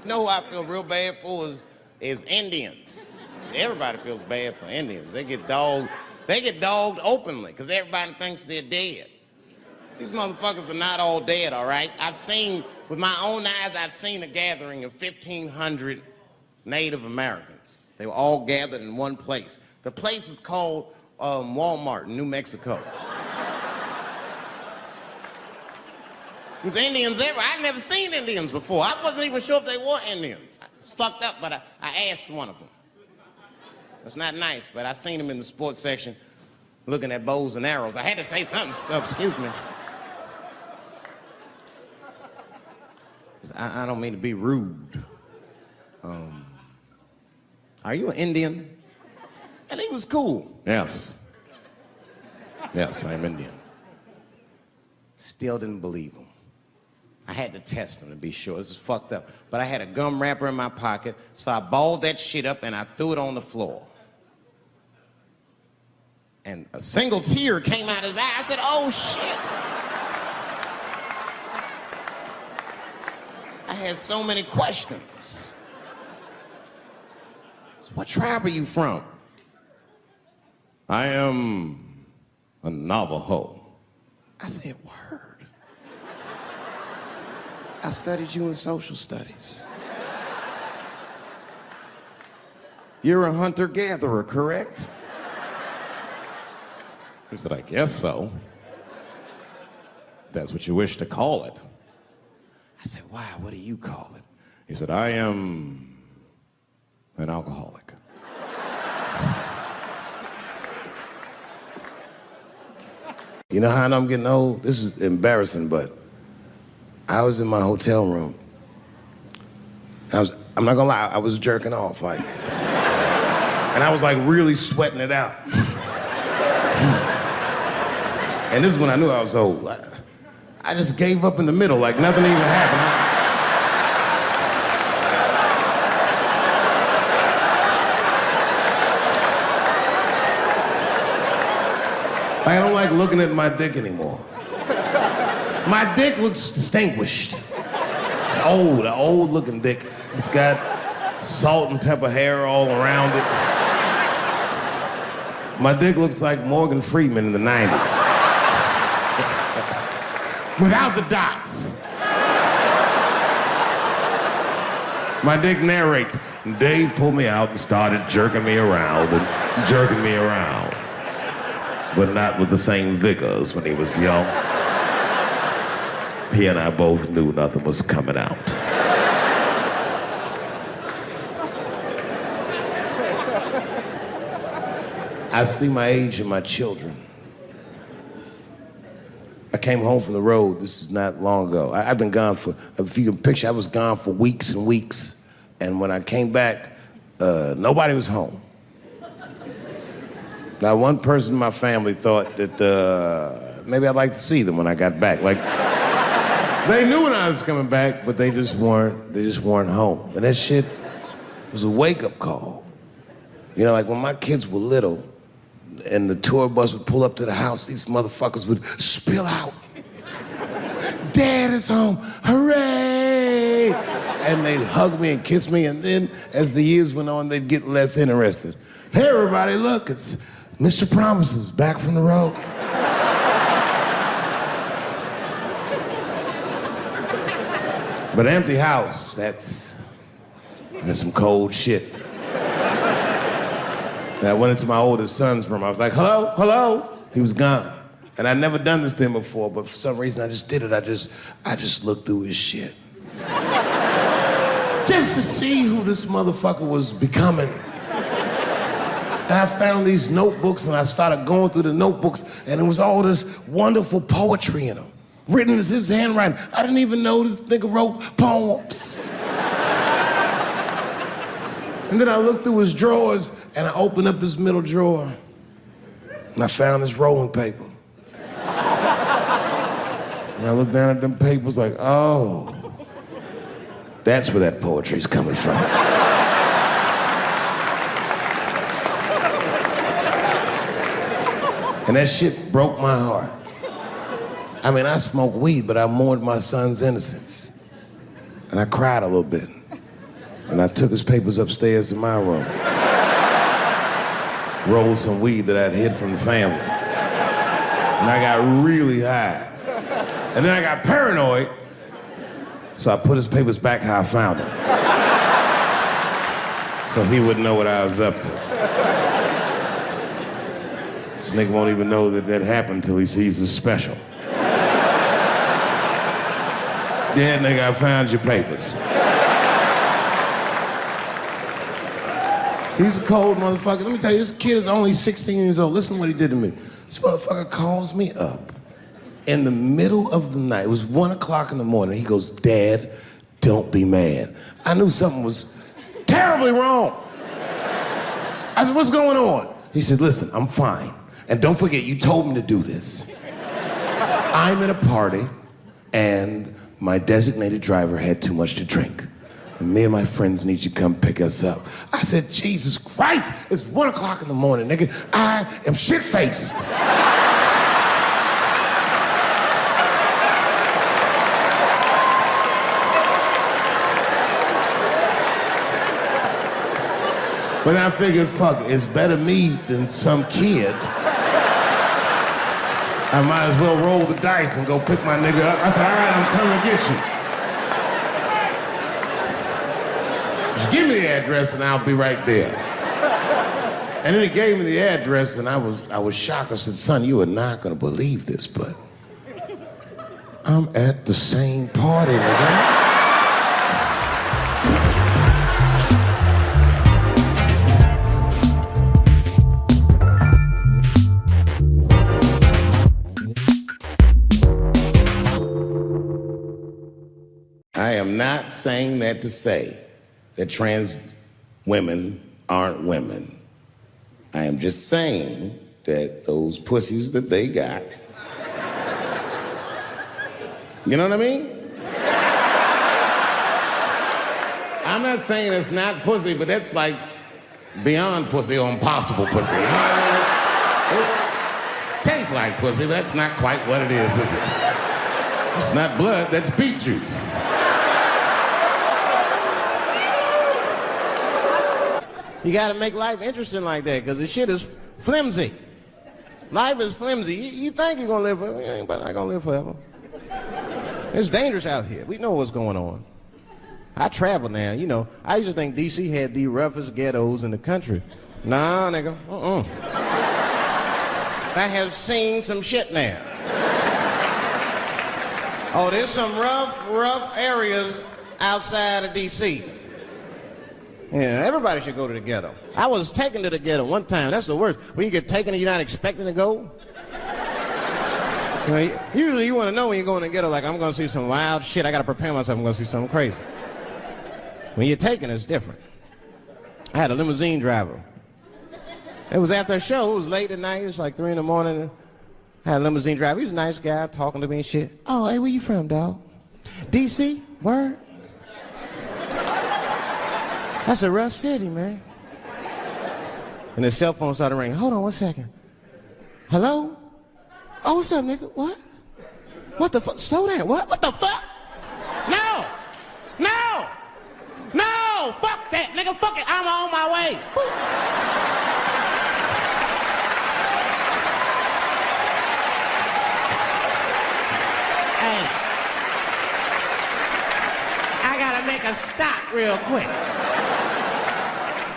You know who I feel real bad for is Indians. Everybody feels bad for Indians. They get dogged openly because everybody thinks they're dead. These motherfuckers are not all dead, all right? With my own eyes, I've seen a gathering of 1,500 Native Americans. They were all gathered in one place. The place is called Walmart in New Mexico. There's Indians everywhere. I'd never seen Indians before. I wasn't even sure if they were Indians. It's fucked up, but I asked one of them. It's not nice, but I seen him in the sports section looking at bows and arrows. I had to say something, excuse me. I don't mean to be rude. Are you an Indian? And he was cool. Yes. Yes, I'm Indian. Still didn't believe him. I had to test him to be sure. This is fucked up. But I had a gum wrapper in my pocket, so I balled that shit up and I threw it on the floor. And a single tear came out his eye. I said, oh shit. I had so many questions. So what tribe are you from? I am a Navajo. I said, word. I studied you in social studies. You're a hunter-gatherer, correct? He said, I guess so. That's what you wish to call it. I said, why? What do you call it? He said, I am an alcoholic. You know how I know I'm getting old? This is embarrassing, but I was in my hotel room. I'm not gonna lie, I was jerking off, like. And I was like really sweating it out. And this is when I knew I was old. I just gave up in the middle, like nothing even happened. I don't like looking at my dick anymore. My dick looks distinguished. It's old, an old looking dick. It's got salt and pepper hair all around it. My dick looks like Morgan Freeman in the 90s. Without the dots. My dick narrates. Dave pulled me out and started jerking me around and jerking me around. But not with the same vigor as when he was young. He and I both knew nothing was coming out. I see my age in my children. I came home from the road, this is not long ago. I've been gone for, if you can picture, I was gone for weeks and weeks. And when I came back, nobody was home. Now, one person in my family thought that maybe I'd like to see them when I got back. Like, they knew when I was coming back, but they just weren't home. And that shit was a wake-up call. You know, like when my kids were little and the tour bus would pull up to the house, these motherfuckers would spill out. Dad is home, hooray! And they'd hug me and kiss me, and then as the years went on, they'd get less interested. Hey, everybody, look, it's Mr. Promises back from the road. But an empty house, that's some cold shit. And I went into my oldest son's room. I was like, hello, hello? He was gone. And I'd never done this to him before, but for some reason I just did it. I just looked through his shit. Just to see who this motherfucker was becoming. And I found these notebooks and I started going through the notebooks and it was all this wonderful poetry in them. Written in his handwriting. I didn't even know this nigga wrote poems. And then I looked through his drawers and I opened up his middle drawer and I found this rolling paper. And I looked down at them papers like, oh, that's where that poetry's coming from. And that shit broke my heart. I mean, I smoked weed, but I mourned my son's innocence. And I cried a little bit. And I took his papers upstairs to my room. Rolled some weed that I'd hid from the family. And I got really high. And then I got paranoid, so I put his papers back how I found them. So he wouldn't know what I was up to. This nigga won't even know that that happened until he sees the special. Yeah, nigga, I found your papers. He's a cold motherfucker. Let me tell you, this kid is only 16 years old. Listen to what he did to me. This motherfucker calls me up in the middle of the night. It was 1 o'clock in the morning. He goes, Dad, don't be mad. I knew something was terribly wrong. I said, what's going on? He said, listen, I'm fine. And don't forget, you told me to do this. I'm at a party, and my designated driver had too much to drink. And me and my friends need you to come pick us up. I said, Jesus Christ, it's 1 o'clock in the morning, nigga. I am shit-faced. But I figured, fuck, it's better me than some kid. I might as well roll the dice and go pick my nigga up. I said, all right, I'm coming to get you. Just give me the address and I'll be right there. And then he gave me the address and I was shocked. I said, son, you are not gonna believe this, but I'm at the same party, nigga. I am not saying that to say that trans women aren't women. I am just saying that those pussies that they got, you know what I mean? I'm not saying it's not pussy, but that's like beyond pussy or impossible pussy. You know what I mean? It tastes like pussy, but that's not quite what it is it? It's not blood, that's beet juice. You gotta make life interesting like that, because the shit is flimsy. Life is flimsy. You think you're gonna live forever, you ain't not gonna live forever. It's dangerous out here. We know what's going on. I travel now, you know. I used to think DC had the roughest ghettos in the country. Nah, nigga, I have seen some shit now. Oh, there's some rough areas outside of DC. Yeah, everybody should go to the ghetto. I was taken to the ghetto one time. That's the worst. When you get taken and you're not expecting to go. You know, usually you want to know when you're going to the ghetto, like, I'm going to see some wild shit. I got to prepare myself. I'm going to see something crazy. When you're taken, it's different. I had a limousine driver. It was after a show. It was late at night. It was like 3 in the morning. I had a limousine driver. He was a nice guy talking to me and shit. Oh, hey, where you from, dog? DC? Word? That's a rough city, man. And his cell phone started ringing. Hold on 1 second. Hello? Oh, what's up, nigga? What? What the fuck? Slow down. What? What the fuck? No! No! No! Fuck that, nigga. Fuck it. I'm on my way. Hey. I gotta make a stop real quick.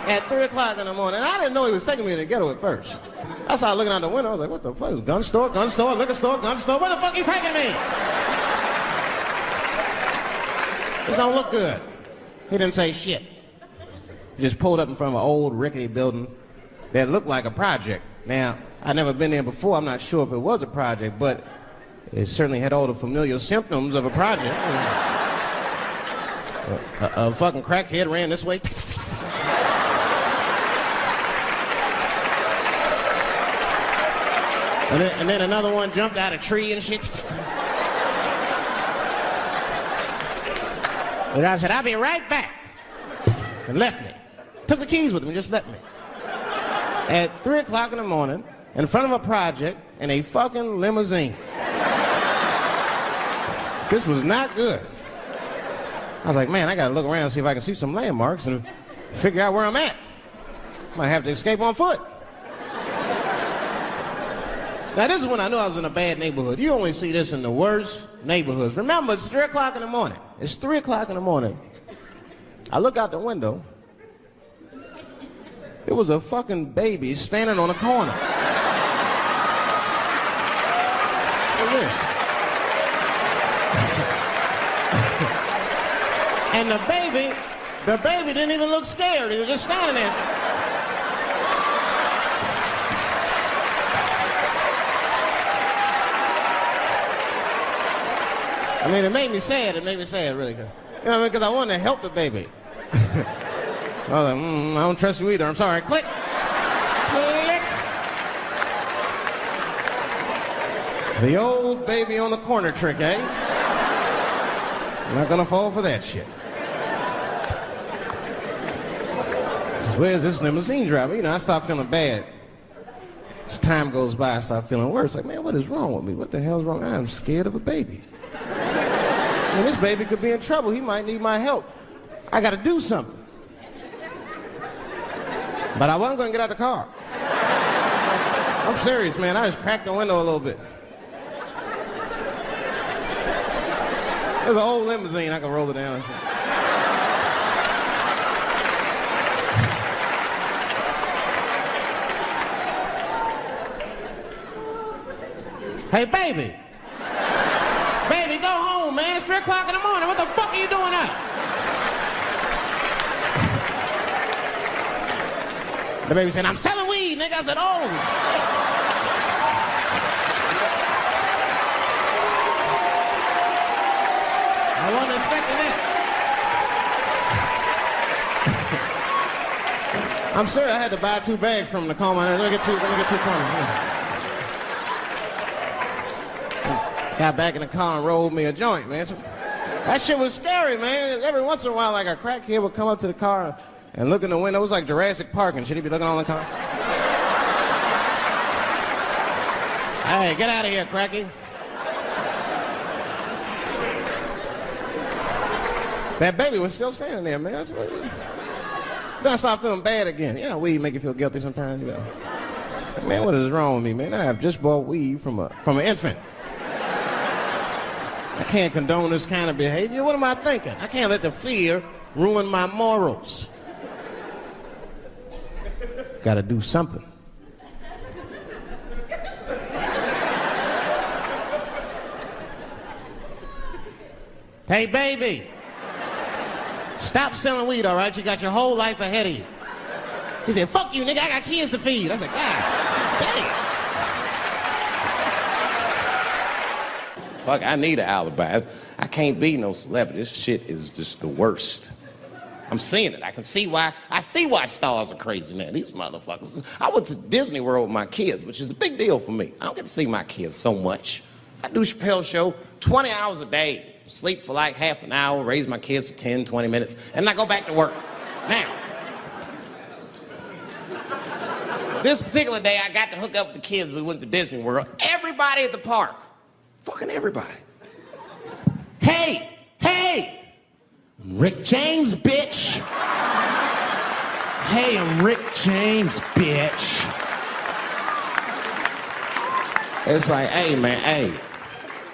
At 3 o'clock in the morning. I didn't know he was taking me to the ghetto at first. I started looking out the window. I was like, what the fuck? Gun store, liquor store, gun store. Where the fuck are you taking me? This don't look good. He didn't say shit. He just pulled up in front of an old rickety building that looked like a project. Now, I'd never been there before. I'm not sure if it was a project, but it certainly had all the familiar symptoms of a project. A fucking crackhead ran this way. And then another one jumped out of a tree and shit. The driver said, I'll be right back. And left me. Took the keys with him and just left me. At 3 o'clock in the morning, in front of a project, in a fucking limousine. This was not good. I was like, man, I gotta look around and see if I can see some landmarks and figure out where I'm at. Might have to escape on foot. Now, this is when I knew I was in a bad neighborhood. You only see this in the worst neighborhoods. Remember, it's 3 o'clock in the morning. It's 3 o'clock in the morning. I look out the window. There was a fucking baby standing on a corner. Look at this. And the baby didn't even look scared. He was just standing there. I mean, it made me sad. It made me sad, really. You know what I mean? Because I wanted to help the baby. I was like, I don't trust you either. I'm sorry. Click. Click. The old baby on the corner trick, eh? I'm not gonna fall for that shit. Where's this limousine driver? You know, I start feeling bad. As time goes by, I start feeling worse. Like, man, what is wrong with me? What the hell's wrong? I'm scared of a baby. And this baby could be in trouble. He might need my help. I gotta do something. But I wasn't gonna get out the car. I'm serious, man. I just cracked the window a little bit. There's an old limousine. I can roll it down. Hey, baby. Baby, go home, man. It's 3 o'clock in the morning. What the fuck are you doing up? The baby said, I'm selling weed, nigga. I said, oh, shit. I wasn't expecting that. I'm sorry, I had to buy 2 bags from him to calm my nerves. Let me get two corners. Got back in the car and rolled me a joint, man. So, that shit was scary, man. Every once in a while, like a crackhead would come up to the car and look in the window. It was like Jurassic Park and shit. He'd be looking on the car. Hey, get out of here, cracky. That baby was still standing there, man. That's what then I started feeling bad again. Yeah, weed make you feel guilty sometimes, you know. Man, what is wrong with me, man? I have just bought weed from an infant. I can't condone this kind of behavior. What am I thinking? I can't let the fear ruin my morals. Gotta do something. Hey, baby. Stop selling weed, all right? You got your whole life ahead of you. He said, fuck you, nigga. I got kids to feed. I said, God damn. Fuck, I need an alibi. I can't be no celebrity. This shit is just the worst. I'm seeing it. I see why stars are crazy now. These motherfuckers. I went to Disney World with my kids, which is a big deal for me. I don't get to see my kids so much. I do Chappelle show 20 hours a day. Sleep for like half an hour, raise my kids for 10, 20 minutes, and I go back to work. Now, this particular day, I got to hook up with the kids. We went to Disney World. Everybody at the park. Fucking everybody. Hey, I'm Rick James, bitch. Hey, I'm Rick James, bitch. It's like, hey, man, hey.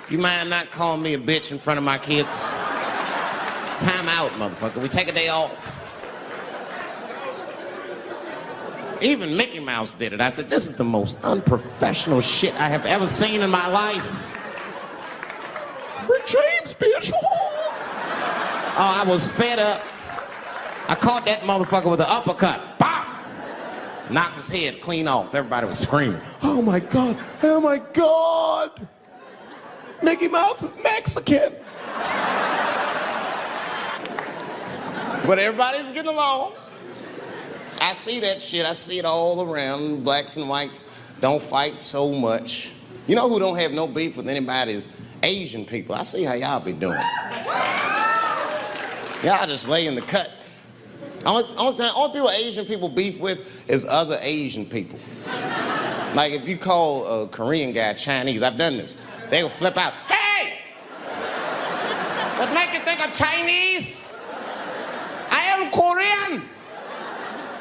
You mind not calling me a bitch in front of my kids? Time out, motherfucker. We take a day off. Even Mickey Mouse did it. I said, this is the most unprofessional shit I have ever seen in my life. Rick James, bitch. Oh, I was fed up. I caught that motherfucker with an uppercut. Bop! Knocked his head clean off. Everybody was screaming. Oh my God, oh my God. Mickey Mouse is Mexican. But everybody's getting along. I see that shit. I see it all around. Blacks and whites don't fight so much. You know who don't have no beef with anybody is Asian people. I see how y'all be doing. Y'all just lay in the cut. Only people Asian people beef with is other Asian people. Like if you call a Korean guy Chinese, I've done this. They will flip out, hey! What make you think I'm Chinese? Korean?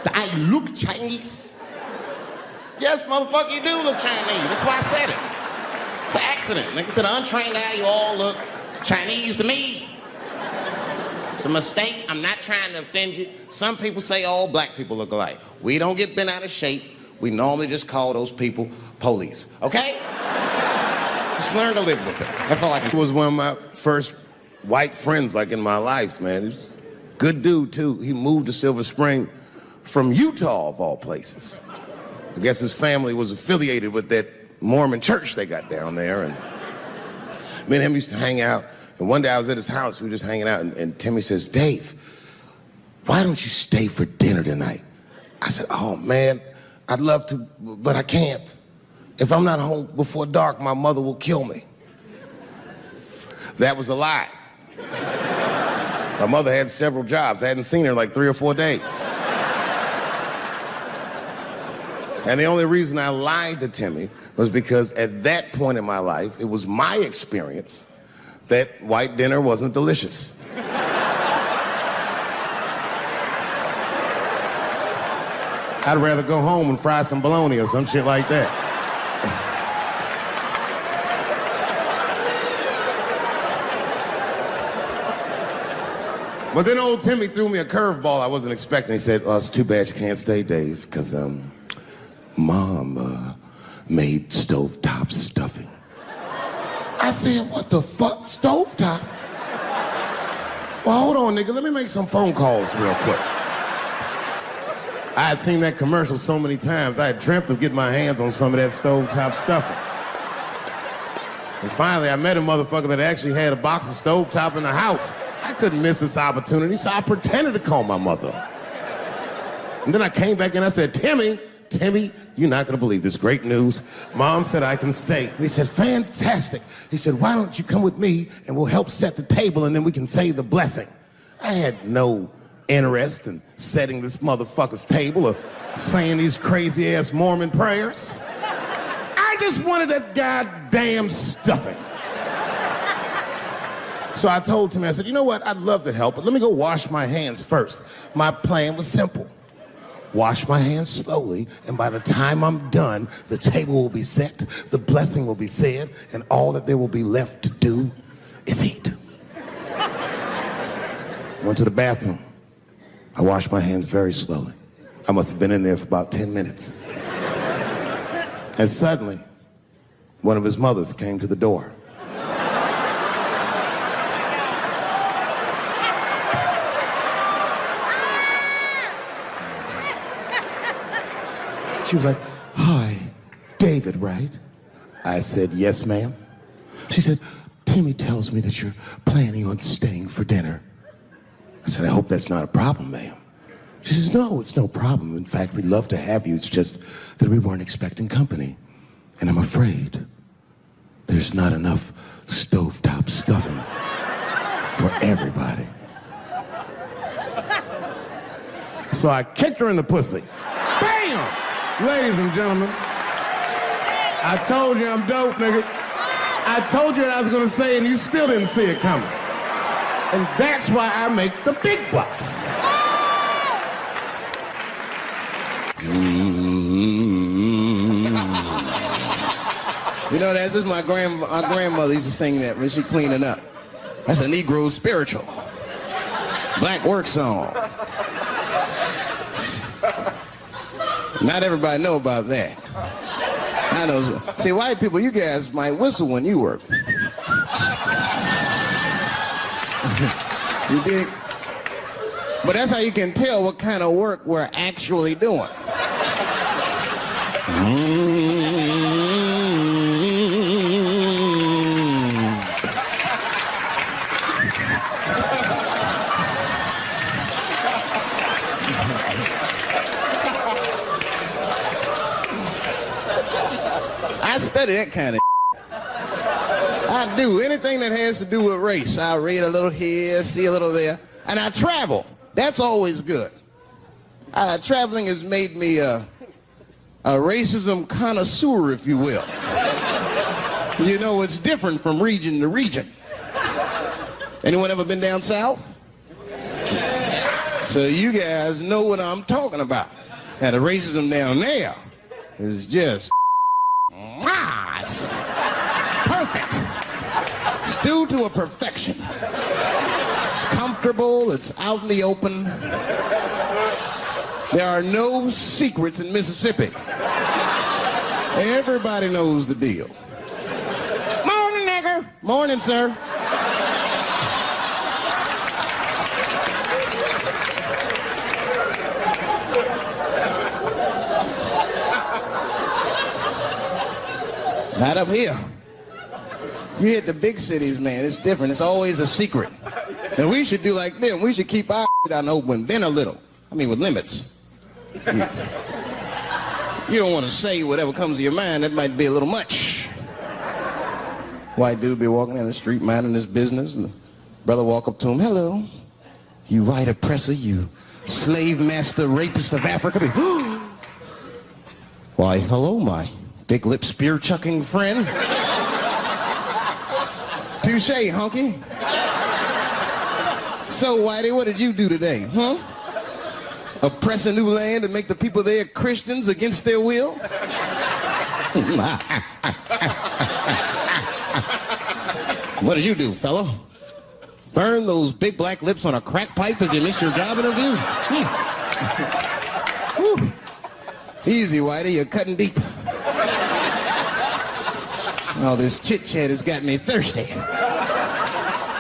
Do I look Chinese? Yes, motherfucker, you do look Chinese. That's why I said it. It's an accident. Nigga, to the untrained eye, you all look Chinese to me. It's a mistake. I'm not trying to offend you. Some people say all black people look alike. We don't get bent out of shape. We normally just call those people police, okay? Just learn to live with it. That's all I can do. He was one of my first white friends, like, in my life, man. He was a good dude, too. He moved to Silver Spring from Utah, of all places. I guess his family was affiliated with that Mormon church they got down there, and me and him used to hang out. And one day I was at his house, we were just hanging out, and Timmy says, Dave, why don't you stay for dinner tonight? I said, oh, man, I'd love to, but I can't. If I'm not home before dark, my mother will kill me. That was a lie. My mother had several jobs. I hadn't seen her in like 3 or 4 days. And the only reason I lied to Timmy was because at that point in my life, it was my experience that white dinner wasn't delicious. I'd rather go home and fry some bologna or some shit like that. But then old Timmy threw me a curveball I wasn't expecting. He said, well, it's too bad you can't stay, Dave, because Mom made stovetop stuffing. I said, what the fuck, stovetop? Well, hold on, nigga, let me make some phone calls real quick. I had seen that commercial so many times, I had dreamt of getting my hands on some of that stovetop stuffing. And finally, I met a motherfucker that actually had a box of stovetop in the house. I couldn't miss this opportunity, so I pretended to call my mother. And then I came back and I said, Timmy, you're not gonna believe this great news. Mom said I can stay. And he said, fantastic. He said, why don't you come with me and we'll help set the table and then we can say the blessing. I had no interest in setting this motherfucker's table or saying these crazy ass Mormon prayers. I just wanted that goddamn stuffing. So I told Timmy, I said, you know what, I'd love to help, but let me go wash my hands first. My plan was simple. Wash my hands slowly, and by the time I'm done, the table will be set, the blessing will be said, and all that there will be left to do is eat. Went to the bathroom. I washed my hands very slowly. I must have been in there for about 10 minutes. And suddenly, one of his mothers came to the door. She was like, hi, David, right? I said, yes, ma'am. She said, Timmy tells me that you're planning on staying for dinner. I said, I hope that's not a problem, ma'am. She says, no, it's no problem. In fact, we'd love to have you. It's just that we weren't expecting company. And I'm afraid there's not enough stovetop stuffing for everybody. So I kicked her in the pussy. Bam! Ladies and gentlemen, I told you I'm dope, nigga. I told you what I was gonna say and you still didn't see it coming. And that's why I make the big bucks. You know, that's just my grandmother used to sing that when she cleaning up. That's a Negro spiritual. Black work song. Not everybody know about that. I know. See, white people, you guys might whistle when you work. You dig? But that's how you can tell what kind of work we're actually doing. I study that kind of I do anything that has to do with race. I read a little here, see a little there, and I travel. That's always good. Traveling has made me a racism connoisseur, if you will. You know, it's different from region to region. Anyone ever been down south? So you guys know what I'm talking about. Now the racism down there is just, it's perfect. It's due to a perfection. It's comfortable, it's out in the open. There are no secrets in Mississippi. Everybody knows the deal. Morning, nigger. Morning, sir. Not up here. You hit the big cities, man, it's different. It's always a secret. And we should do like them. We should keep our shit out in the open, then a little. I mean, with limits. You don't want to say whatever comes to your mind. That might be a little much. White dude be walking down the street minding his business, and the brother walk up to him, hello, you white oppressor, you slave master rapist of Africa. Why, hello, my big lip spear chucking friend. Touche, honky. So, Whitey, what did you do today, huh? Oppress a new land and make the people there Christians against their will? What did you do, fellow? Burn those big black lips on a crack pipe as you miss your job interview? Easy, Whitey, you're cutting deep. All this chit-chat has got me thirsty.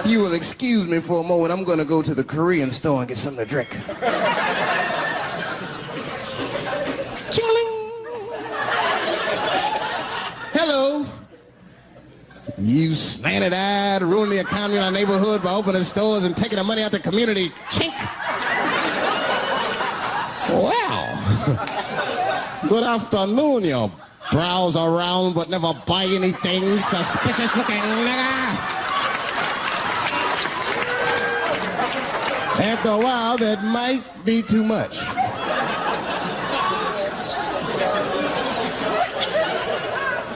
If you will excuse me for a moment, I'm gonna go to the Korean store and get something to drink. Ching-a-ling. Hello. You slanted-eyed, ruining the economy in our neighborhood by opening stores and taking the money out the community. Chink. Wow. Good afternoon, you browse around but never buy anything. Suspicious looking nigga. After a while, that might be too much.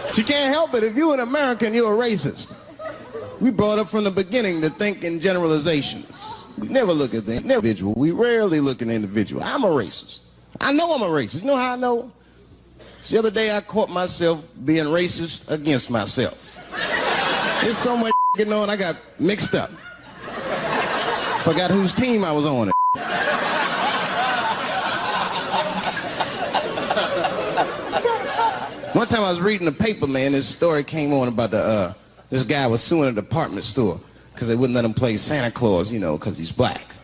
But you can't help it. If you're an American, you're a racist. We brought up from the beginning to think in generalizations. We never look at the individual. We rarely look at the individual. I'm a racist. I know I'm a racist. You know how I know? The other day I caught myself being racist against myself. There's so much going on, I got mixed up. Forgot whose team I was on. One time I was reading the paper, man, this story came on about this guy was suing a department store because they wouldn't let him play Santa Claus, you know, because he's black.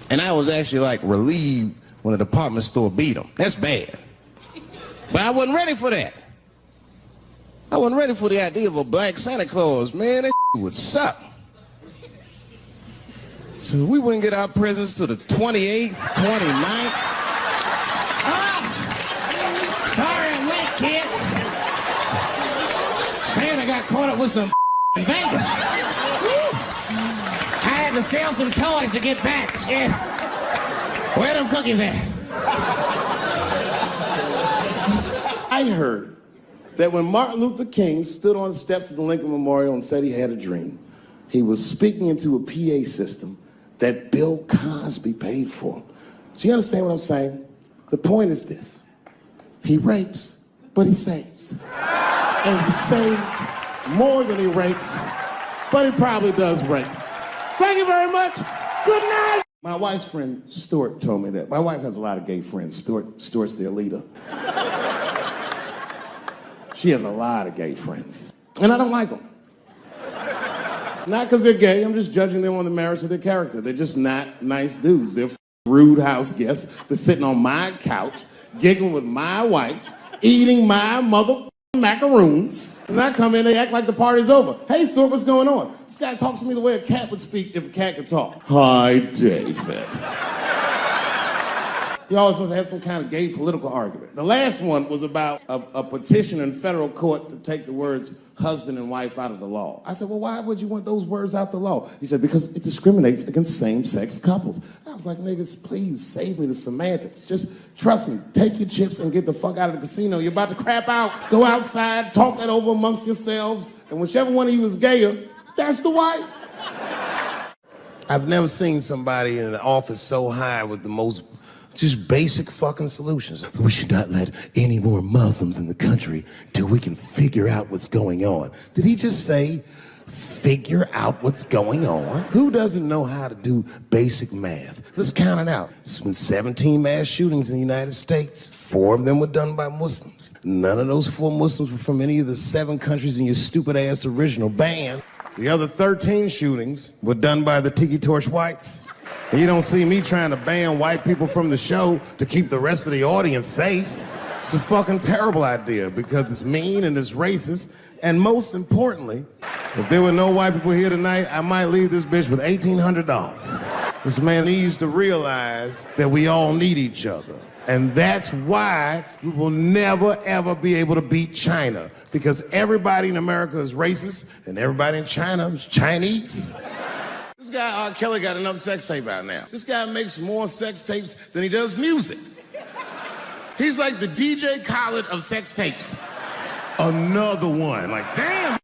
And I was actually like relieved when the department store beat him. That's bad. But I wasn't ready for that. I wasn't ready for the idea of a black Santa Claus, man. That would suck. So we wouldn't get our presents till the 28th, 29th. Sorry I'm late, kids. Santa got caught up with some in Vegas. I had to sell some toys to get back, shit. Where them cookies at? I heard that when Martin Luther King stood on the steps of the Lincoln Memorial and said he had a dream, he was speaking into a PA system that Bill Cosby paid for. Do you understand what I'm saying? The point is this. He rapes, but he saves. And he saves more than he rapes, but he probably does rape. Thank you very much. Good night. My wife's friend, Stuart, told me that. My wife has a lot of gay friends. Stuart's their leader. She has a lot of gay friends. And I don't like them. Not because they're gay, I'm just judging them on the merits of their character. They're just not nice dudes. They're rude house guests. They're sitting on my couch, giggling with my wife, eating my mother macaroons. And I come in, they act like the party's over. Hey, Stuart, what's going on? This guy talks to me the way a cat would speak if a cat could talk. Hi, David. He always wants to have some kind of gay political argument. The last one was about a petition in federal court to take the words husband and wife out of the law. I said, well, why would you want those words out the law? He said, because it discriminates against same-sex couples. I was like, niggas, please save me the semantics. Just trust me, take your chips and get the fuck out of the casino. You're about to crap out. Go outside, talk that over amongst yourselves, and whichever one of you is gayer, that's the wife. I've never seen somebody in the office so high with the most just basic fucking solutions. We should not let any more Muslims in the country till we can figure out what's going on. Did he just say, figure out what's going on? Who doesn't know how to do basic math? Let's count it out. There's been 17 mass shootings in the United States. 4 of them were done by Muslims. None of those 4 Muslims were from any of the 7 countries in your stupid ass original band. The other 13 shootings were done by the Tiki Torch whites. And you don't see me trying to ban white people from the show to keep the rest of the audience safe. It's a fucking terrible idea because it's mean and it's racist. And most importantly, if there were no white people here tonight, I might leave this bitch with $1,800. This man needs to realize that we all need each other. And that's why we will never, ever be able to beat China. Because everybody in America is racist, and everybody in China is Chinese. This guy, R. Kelly, got another sex tape out now. This guy makes more sex tapes than he does music. He's like the DJ Khaled of sex tapes. Another one. Like, damn.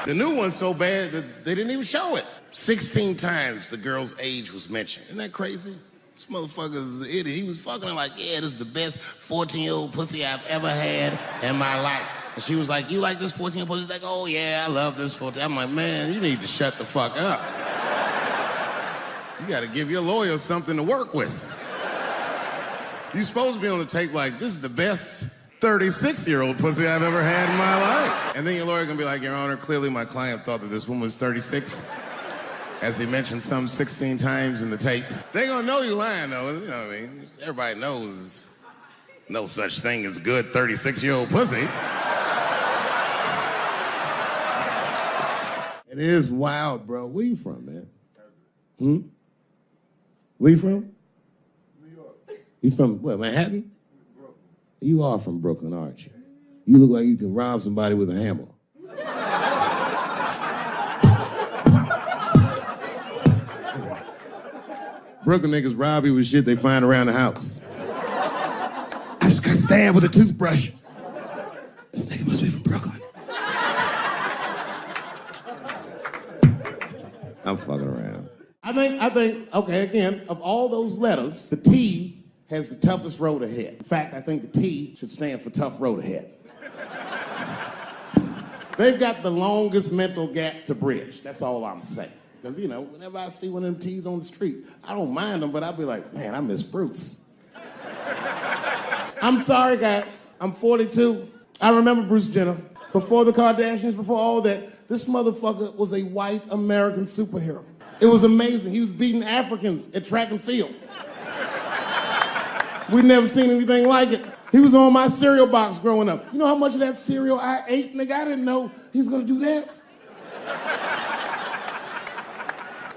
The new one's so bad that they didn't even show it. 16 times the girl's age was mentioned. Isn't that crazy? This motherfucker is an idiot. He was fucking her like, yeah, this is the best 14-year-old pussy I've ever had in my life. And she was like, you like this 14-year-old pussy? He's like, oh, yeah, I love this 14. I'm like, man, you need to shut the fuck up. You got to give your lawyer something to work with. You're supposed to be on the tape like, this is the best 36-year-old pussy I've ever had in my life. And then your lawyer gonna be like, Your Honor, clearly my client thought that this woman was 36, as he mentioned some 16 times in the tape. They gonna know you lying, though. You know what I mean? Everybody knows no such thing as good 36-year-old pussy. It is wild, bro. Where you from, man? Where you from? New York. You from, what, Manhattan? You are from Brooklyn, aren't you? You look like you can rob somebody with a hammer. Brooklyn niggas rob you with shit they find around the house. I just got stabbed with a toothbrush. This nigga must be from Brooklyn. I'm fucking around. I think, okay, again, of all those letters, the T has the toughest road ahead. In fact, I think the T should stand for tough road ahead. They've got the longest mental gap to bridge. That's all I'm saying. Because, you know, whenever I see one of them T's on the street, I don't mind them, but I'll be like, man, I miss Bruce. I'm sorry, guys. I'm 42. I remember Bruce Jenner. Before the Kardashians, before all that, this motherfucker was a white American superhero. It was amazing. He was beating Africans at track and field. We'd never seen anything like it. He was on my cereal box growing up. You know how much of that cereal I ate, nigga? I didn't know he was gonna do that.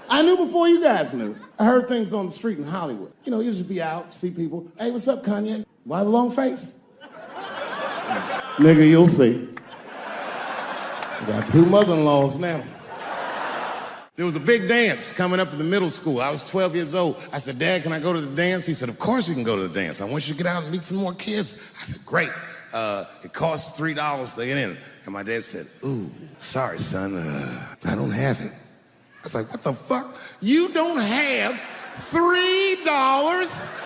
I knew before you guys knew. I heard things on the street in Hollywood. You know, you just be out, see people. Hey, what's up, Kanye? Why the long face? Nigga, you'll see. I got 2 mother-in-laws now. There was a big dance coming up in the middle school. I was 12 years old. I said, Dad, can I go to the dance? He said, of course you can go to the dance. I want you to get out and meet some more kids. I said, great. It costs $3 to get in. And my dad said, ooh, sorry, son, I don't have it. I was like, what the fuck? You don't have $3?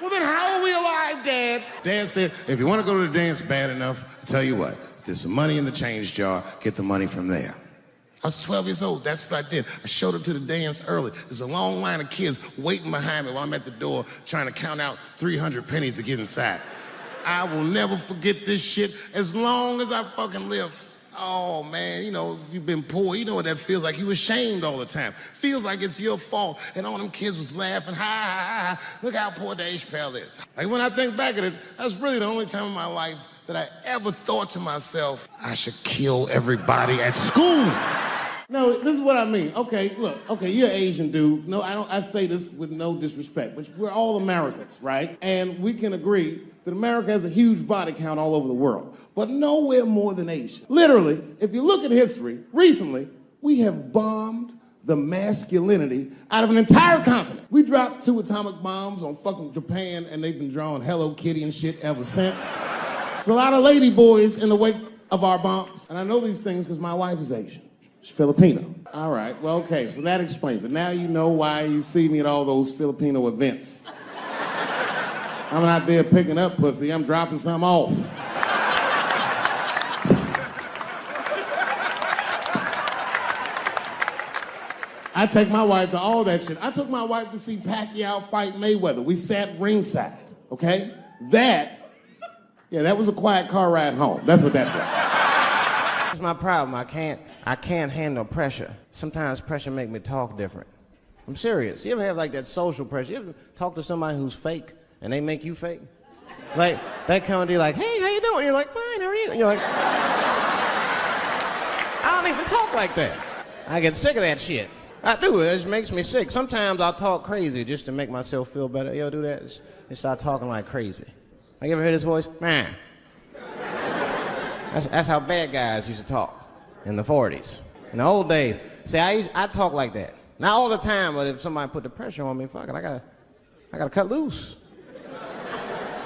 Well, then how are we alive, Dad? Dad said, if you want to go to the dance bad enough, I'll tell you what, there's some money in the change jar, get the money from there. I was 12 years old. That's what I did. I showed up to the dance early. There's a long line of kids waiting behind me while I'm at the door trying to count out 300 pennies to get inside. I will never forget this shit as long as I fucking live. Oh, man, you know, if you've been poor, you know what that feels like. You ashamed all the time. Feels like it's your fault. And all them kids was laughing, ha, ha, ha. Look how poor Dave Chappelle is. Like, when I think back at it, that's really the only time in my life that I ever thought to myself, I should kill everybody at school. No, this is what I mean. Okay, look, okay, you're an Asian dude. No, I say this with no disrespect, but we're all Americans, right? And we can agree that America has a huge body count all over the world, but nowhere more than Asia. Literally, if you look at history, recently, we have bombed the masculinity out of an entire continent. We dropped 2 atomic bombs on fucking Japan, and they've been drawing Hello Kitty and shit ever since. There's a lot of lady boys in the wake of our bombs, and I know these things because my wife is Asian. She's Filipino. All right, well, okay, so that explains it. Now you know why you see me at all those Filipino events. I'm not there picking up pussy, I'm dropping some off. I take my wife to all that shit. I took my wife to see Pacquiao fight Mayweather. We sat ringside, okay? That was a quiet car ride home. That's what that was. That's my problem. I can't handle pressure. Sometimes pressure make me talk different. I'm serious. You ever have like that social pressure? You ever talk to somebody who's fake and they make you fake? Like, they come and be like, hey, how you doing? You're like, fine, how are you? And you're like, I don't even talk like that. I get sick of that shit. I do, it just makes me sick. Sometimes I'll talk crazy just to make myself feel better. You ever do that? Just start talking like crazy. Like, you ever hear this voice? Man. That's how bad guys used to talk in the 40s. In the old days. See, I talk like that. Not all the time, but if somebody put the pressure on me, fuck it, I gotta cut loose.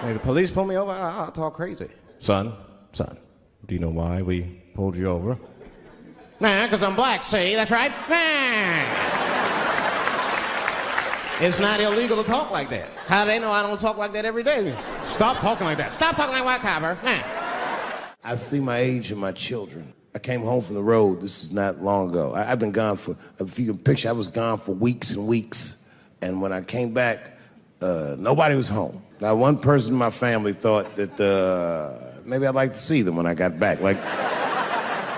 If the police pull me over, I'll talk crazy. Son, do you know why we pulled you over? Nah, because I'm black, see? That's right. Nah. It's not illegal to talk like that. How do they know I don't talk like that every day? Stop talking like that. Stop talking like white copper. Nah. I see my age in my children. I came home from the road. This is not long ago. I've been gone for, if you can picture, I was gone for weeks and weeks. And when I came back, nobody was home. Now, one person in my family thought that maybe I'd like to see them when I got back. Like,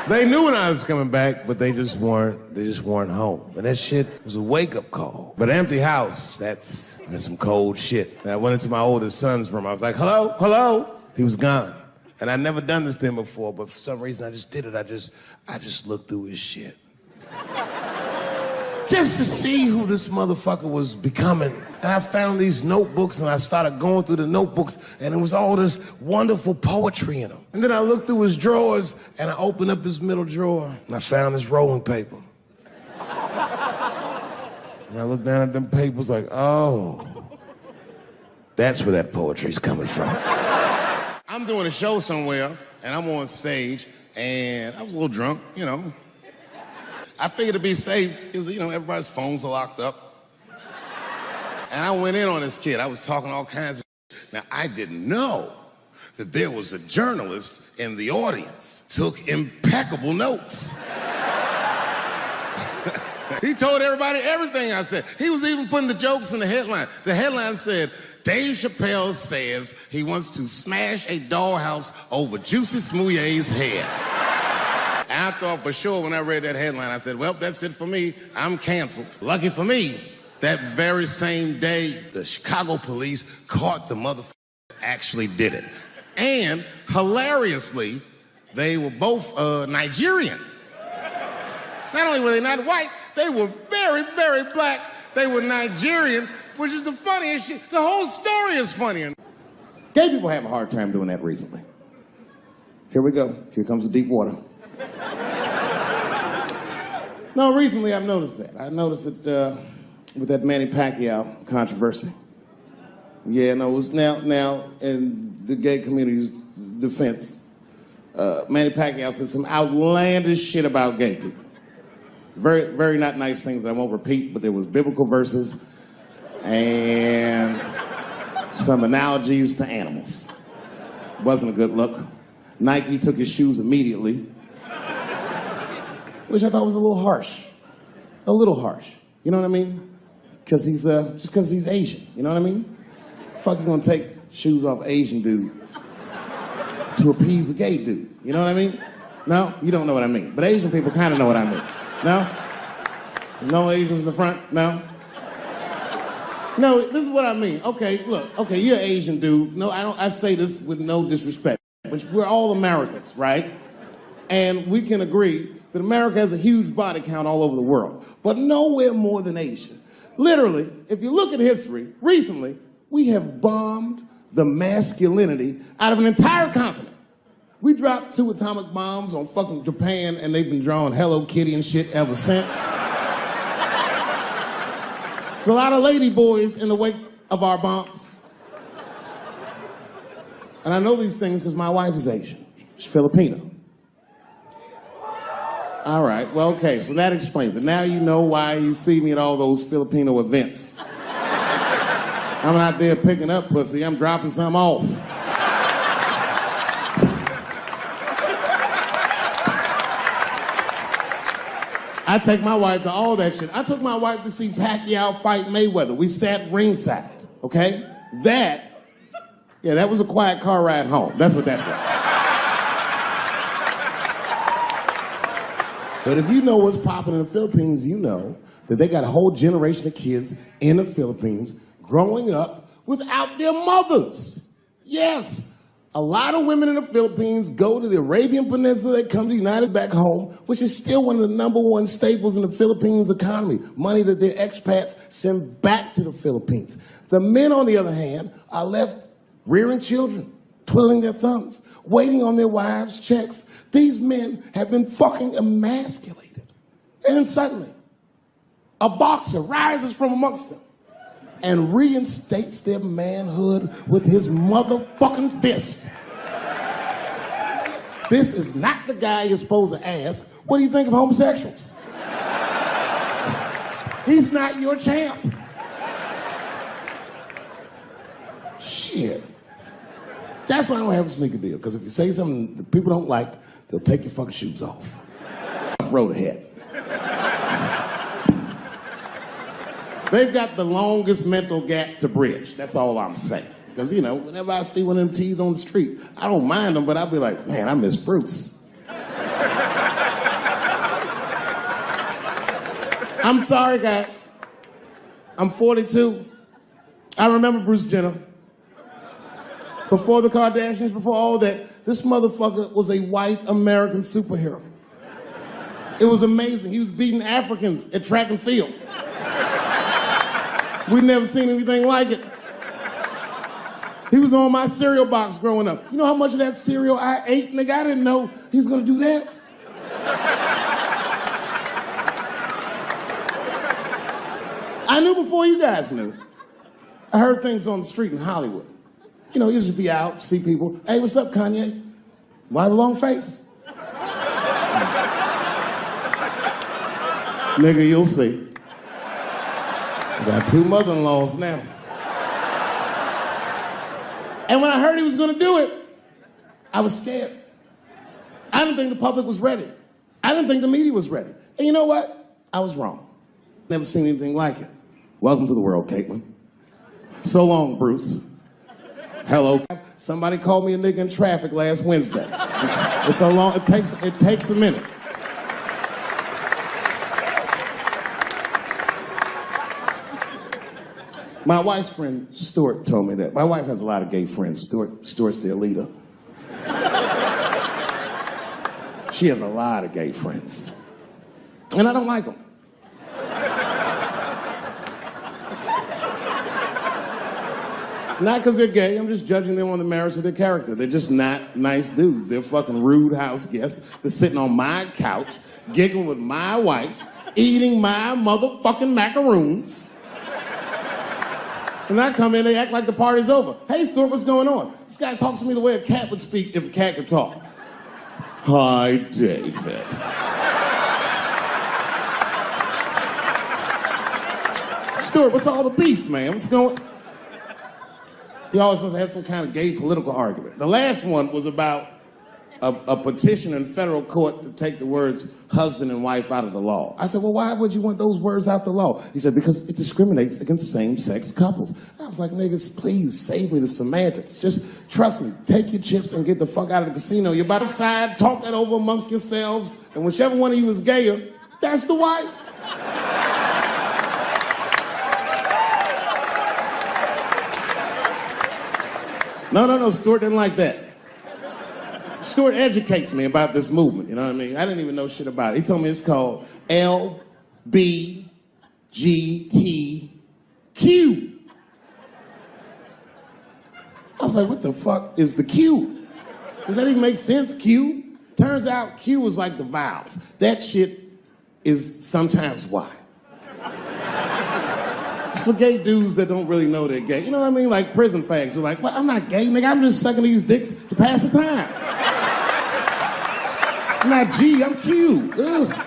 they knew when I was coming back, but they just weren't home. And that shit was a wake-up call. But an empty house, that's some cold shit. And I went into my oldest son's room. I was like, hello, hello. He was gone. And I'd never done this to him before, but for some reason I just did it. I just looked through his shit. Just to see who this motherfucker was becoming. And I found these notebooks and I started going through the notebooks and it was all this wonderful poetry in them. And then I looked through his drawers and I opened up his middle drawer and I found this rolling paper. And I looked down at them papers like, oh, that's where that poetry's coming from. I'm doing a show somewhere and I'm on stage and I was a little drunk, you know. I figured to be safe because, you know, everybody's phones are locked up. And I went in on this kid. I was talking all kinds of shit. Now, I didn't know that there was a journalist in the audience. Took impeccable notes. He told everybody everything I said. He was even putting the jokes in the headline. The headline said, Dave Chappelle says he wants to smash a dollhouse over Juicy Smouillet's head. And I thought for sure when I read that headline, I said, well, that's it for me. I'm canceled. Lucky for me, that very same day, the Chicago police caught the motherfucker that actually did it. And hilariously, they were both Nigerian. Not only were they not white, they were very, very black. They were Nigerian, which is the funniest shit. The whole story is funny. Gay people have a hard time doing that recently. Here we go. Here comes the deep water. No, recently I've noticed that. I noticed it with that Manny Pacquiao controversy. Yeah, no, it was now in the gay community's defense, Manny Pacquiao said some outlandish shit about gay people. Very, very not nice things that I won't repeat, but there was biblical verses and some analogies to animals. Wasn't a good look. Nike took his shoes immediately, which I thought was a little harsh. A little harsh. You know what I mean? Because he's, just because he's Asian. You know what I mean? Fuck you gonna take shoes off Asian dude to appease a gay dude. You know what I mean? No? You don't know what I mean. But Asian people kind of know what I mean. No? No Asians in the front? No? No, this is what I mean. Okay, look. Okay, you're an Asian dude. No, I say this with no disrespect. But we're all Americans, right? And we can agree that America has a huge body count all over the world, but nowhere more than Asia. Literally, if you look at history, recently, we have bombed the masculinity out of an entire continent. We dropped 2 atomic bombs on fucking Japan, and they've been drawing Hello Kitty and shit ever since. There's a lot of lady boys in the wake of our bombs. And I know these things because my wife is Asian. She's Filipino. All right, well, okay, so that explains it. Now you know why you see me at all those Filipino events. I'm out there picking up pussy, I'm dropping some off. I take my wife to all that shit. I took my wife to see Pacquiao fight Mayweather. We sat ringside, okay? That was a quiet car ride home. That's what that was. But if you know what's popping in the Philippines, you know that they got a whole generation of kids in the Philippines growing up without their mothers. Yes. A lot of women in the Philippines go to the Arabian Peninsula, they come to the United back home, which is still one of the #1 staples in the Philippines economy, money that their expats send back to the Philippines. The men, on the other hand, are left rearing children, twiddling their thumbs, waiting on their wives' checks. These men have been fucking emasculated. And then suddenly, a boxer rises from amongst them and reinstates their manhood with his motherfucking fist. This is not the guy you're supposed to ask, what do you think of homosexuals? He's not your champ. Shit. That's why I don't have a sneaker deal, because if you say something that people don't like, they'll take your fucking shoes off. Road ahead. They've got the longest mental gap to bridge. That's all I'm saying. Because, you know, whenever I see one of them T's on the street, I don't mind them, but I'll be like, man, I miss Bruce. I'm sorry, guys. I'm 42. I remember Bruce Jenner. Before the Kardashians, before all that, this motherfucker was a white American superhero. It was amazing. He was beating Africans at track and field. We'd never seen anything like it. He was on my cereal box growing up. You know how much of that cereal I ate, nigga? I didn't know he was gonna do that. I knew before you guys knew. I heard things on the street in Hollywood. You know, you just be out, see people. Hey, what's up, Kanye? Why the long face? Nigga, you'll see. Got 2 mother-in-laws now. And when I heard he was gonna do it, I was scared. I didn't think the public was ready. I didn't think the media was ready. And you know what? I was wrong. Never seen anything like it. Welcome to the world, Caitlin. So long, Bruce. Hello. Somebody called me a nigga in traffic last Wednesday. It's so long, it takes a minute. My wife's friend, Stuart, told me that. My wife has a lot of gay friends. Stuart's their leader. She has a lot of gay friends. And I don't like them. Not because they're gay, I'm just judging them on the merits of their character. They're just not nice dudes. They're fucking rude house guests. They're sitting on my couch, giggling with my wife, eating my motherfucking macaroons. And I come in, they act like the party's over. Hey, Stuart, what's going on? This guy talks to me the way a cat would speak if a cat could talk. Hi, David. Stuart, what's all the beef, man? What's going on? He always wants to have some kind of gay political argument. The last one was about a petition in federal court to take the words husband and wife out of the law. I said, well, why would you want those words out the law? He said, because it discriminates against same-sex couples. I was like, niggas, please save me the semantics. Just trust me, take your chips and get the fuck out of the casino. You're about to side, talk that over amongst yourselves, and whichever one of you is gayer, that's the wife. No, Stuart didn't like that. Stuart educates me about this movement, you know what I mean? I didn't even know shit about it. He told me it's called LBGTQ. I was like, what the fuck is the Q? Does that even make sense, Q? Turns out Q is like the vowels. That shit is sometimes Y. It's for gay dudes that don't really know they're gay. You know what I mean? Like prison fags who are like, well, I'm not gay, nigga. I'm just sucking these dicks to pass the time. I'm not G, I'm Q. Ugh.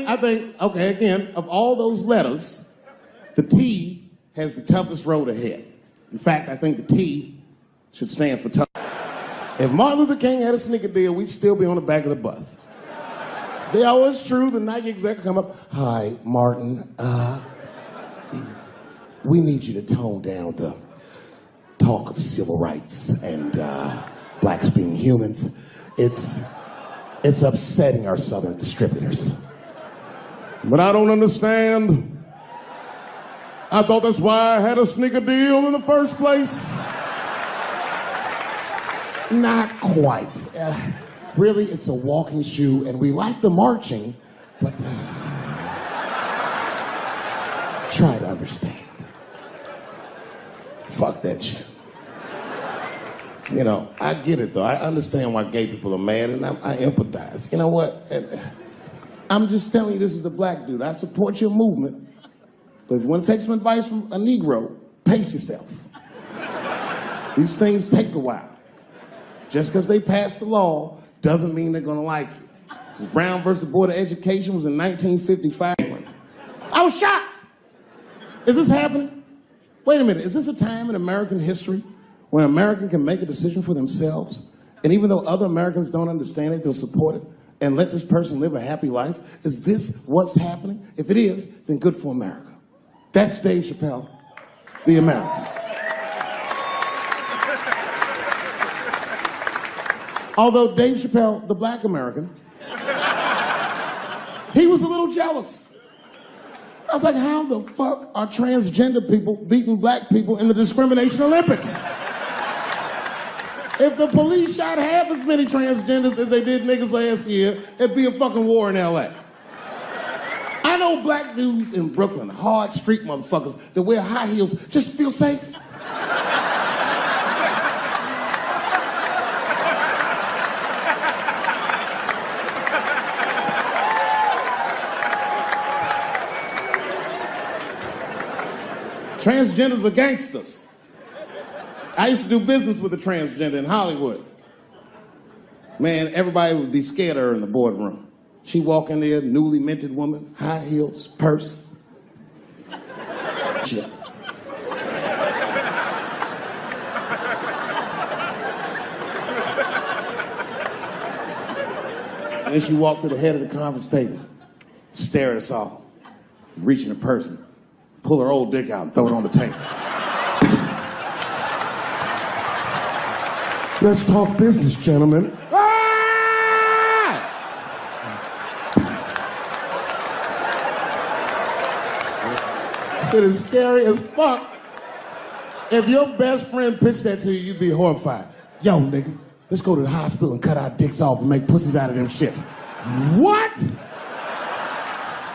I think, okay, again, of all those letters, the T has the toughest road ahead. In fact, I think the T should stand for tough. If Martin Luther King had a sneaker deal, we'd still be on the back of the bus. They always true, the Nike exec come up, hi, Martin, we need you to tone down the talk of civil rights and blacks being humans. It's upsetting our southern distributors. But I don't understand. I thought that's why I had a sneaker deal in the first place. Not quite. Really, it's a walking shoe, and we like the marching, but try to understand. Fuck that shit. You know, I get it, though. I understand why gay people are mad, and I empathize. You know what? I'm just telling you, this is a black dude. I support your movement, but if you want to take some advice from a Negro, pace yourself. These things take a while. Just because they passed the law doesn't mean they're going to like you. Brown versus Board of Education was in 1955. I was shocked. Is this happening? Wait a minute. Is this a time in American history when an American can make a decision for themselves, and even though other Americans don't understand it, they'll support it and let this person live a happy life? Is this what's happening? If it is, then good for America. That's Dave Chappelle, the American. Although Dave Chappelle, the black American, he was a little jealous. I was like, how the fuck are transgender people beating black people in the discrimination Olympics? If the police shot half as many transgenders as they did niggas last year, it'd be a fucking war in LA. I know black dudes in Brooklyn, hard street motherfuckers that wear high heels just to feel safe. Transgenders are gangsters. I used to do business with a transgender in Hollywood. Man, everybody would be scared of her in the boardroom. She walk in there, newly minted woman, high heels, purse. Shit. And then she walked to the head of the conference table, stare at us all, reach in her purse, and pull her old dick out and throw it on the table. Let's talk business, gentlemen. Ah! Shit is scary as fuck. If your best friend pitched that to you, you'd be horrified. Yo, nigga, let's go to the hospital and cut our dicks off and make pussies out of them shits. What?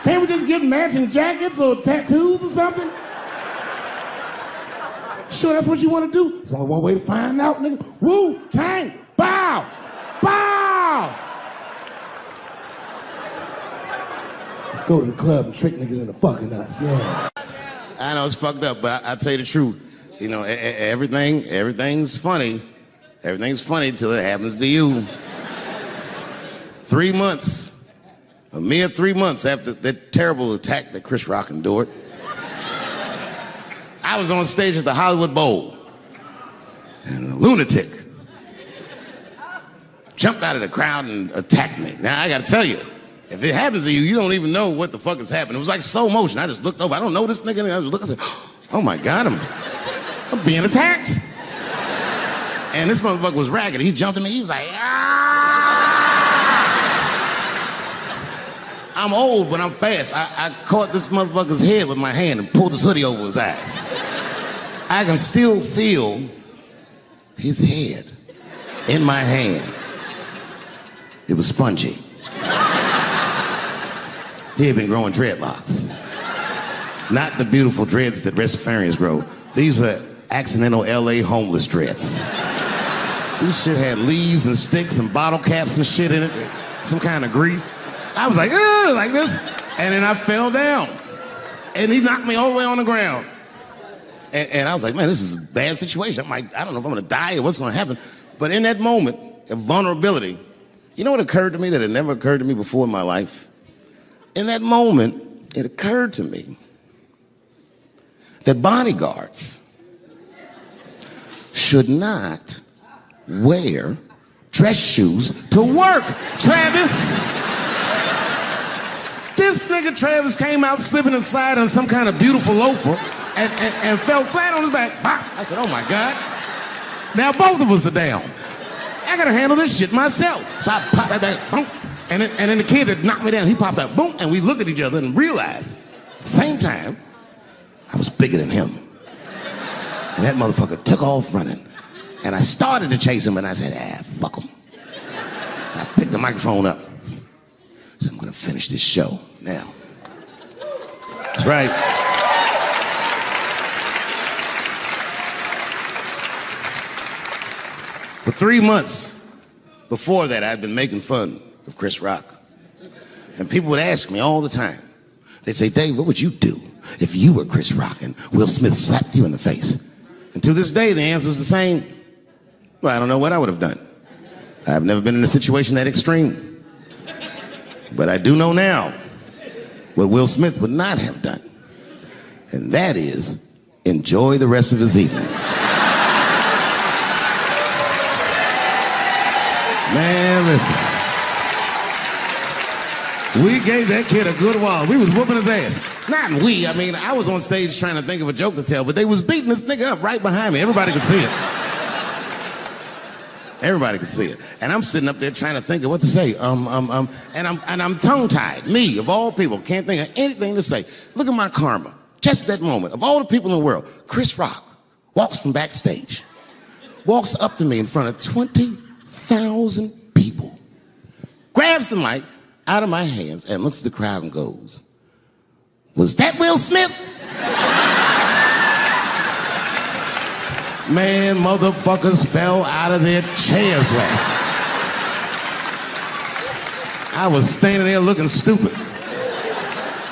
Can't we just get matching jackets or tattoos or something? Sure, that's what you want to do? There's only one way to find out, nigga. Wu-Tang, bow, bow. Let's go to the club and trick niggas into fucking us, yeah. I know it's fucked up, but I tell you the truth. You know, everything's funny. Everything's funny till it happens to you. 3 months. A mere 3 months after that terrible attack that Chris Rock endured, I was on stage at the Hollywood Bowl, and a lunatic jumped out of the crowd and attacked me. Now, I gotta tell you, if it happens to you, you don't even know what the fuck is happening. It was like slow motion. I just looked over. I don't know this nigga. And I was looking, I said, oh my God, I'm being attacked. And this motherfucker was ragged. He jumped at me. He was like, ah! I'm old, but I'm fast. I caught this motherfucker's head with my hand and pulled his hoodie over his eyes. I can still feel his head in my hand. It was spongy. He had been growing dreadlocks. Not the beautiful dreads that Rastafarians grow. These were accidental LA homeless dreads. This shit had leaves and sticks and bottle caps and shit in it. Some kind of grease. I was like, ugh, like this. And then I fell down. And he knocked me all the way on the ground. And I was like, man, this is a bad situation. I don't know if I'm gonna die or what's gonna happen. But in that moment of vulnerability, you know what occurred to me that had never occurred to me before in my life? In that moment, it occurred to me that bodyguards should not wear dress shoes to work. Travis! This nigga Travis came out slipping and sliding on some kind of beautiful loafer and fell flat on his back. I said, oh my God. Now both of us are down. I gotta handle this shit myself. So I popped right back, boom, and then the kid that knocked me down, he popped out, boom, and we looked at each other and realized at the same time, I was bigger than him. And that motherfucker took off running. And I started to chase him and I said, fuck him. And I picked the microphone up. I said, I'm gonna finish this show now. That's right. For 3 months before that, I'd been making fun of Chris Rock. And people would ask me all the time. They'd say, Dave, what would you do if you were Chris Rock and Will Smith slapped you in the face? And to this day, the answer is the same. Well, I don't know what I would have done. I've never been in a situation that extreme. But I do know now what Will Smith would not have done. And that is enjoy the rest of his evening. Man, listen. We gave that kid a good while. We was whooping his ass. Not we, I mean, I was on stage trying to think of a joke to tell, but they was beating this nigga up right behind me. Everybody could see it. Everybody could see it. And I'm sitting up there trying to think of what to say. And I'm tongue-tied. Me, of all people, can't think of anything to say. Look at my karma. Just that moment. Of all the people in the world, Chris Rock walks from backstage, walks up to me in front of 20,000 people, grabs the mic out of my hands and looks at the crowd and goes, was that Will Smith? Man, motherfuckers fell out of their chairs laughing. I was standing there looking stupid.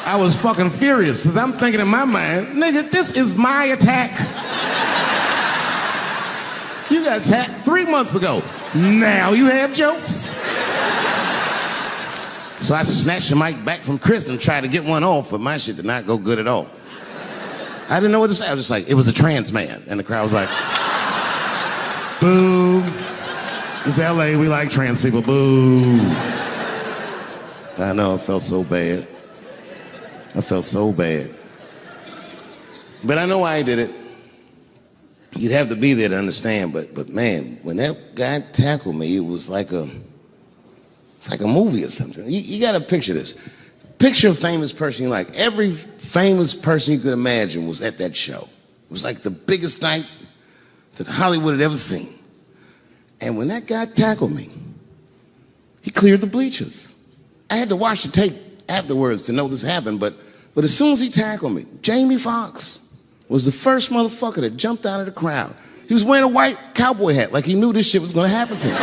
I was fucking furious because I'm thinking in my mind, nigga, this is my attack. You got attacked 3 months ago. Now you have jokes. So I snatched the mic back from Chris and tried to get one off, but my shit did not go good at all. I didn't know what to say. I was just like, it was a trans man. And the crowd was like, boo. It's LA, we like trans people, boo. I know, it felt so bad. I felt so bad. But I know why I did it. You'd have to be there to understand, but man, when that guy tackled me, it was like it's like a movie or something. You gotta picture this. Picture a famous person you like. Every famous person you could imagine was at that show. It was like the biggest night that Hollywood had ever seen. And when that guy tackled me, he cleared the bleachers. I had to watch the tape afterwards to know this happened, but as soon as he tackled me, Jamie Foxx was the first motherfucker that jumped out of the crowd. He was wearing a white cowboy hat like he knew this shit was gonna happen to him.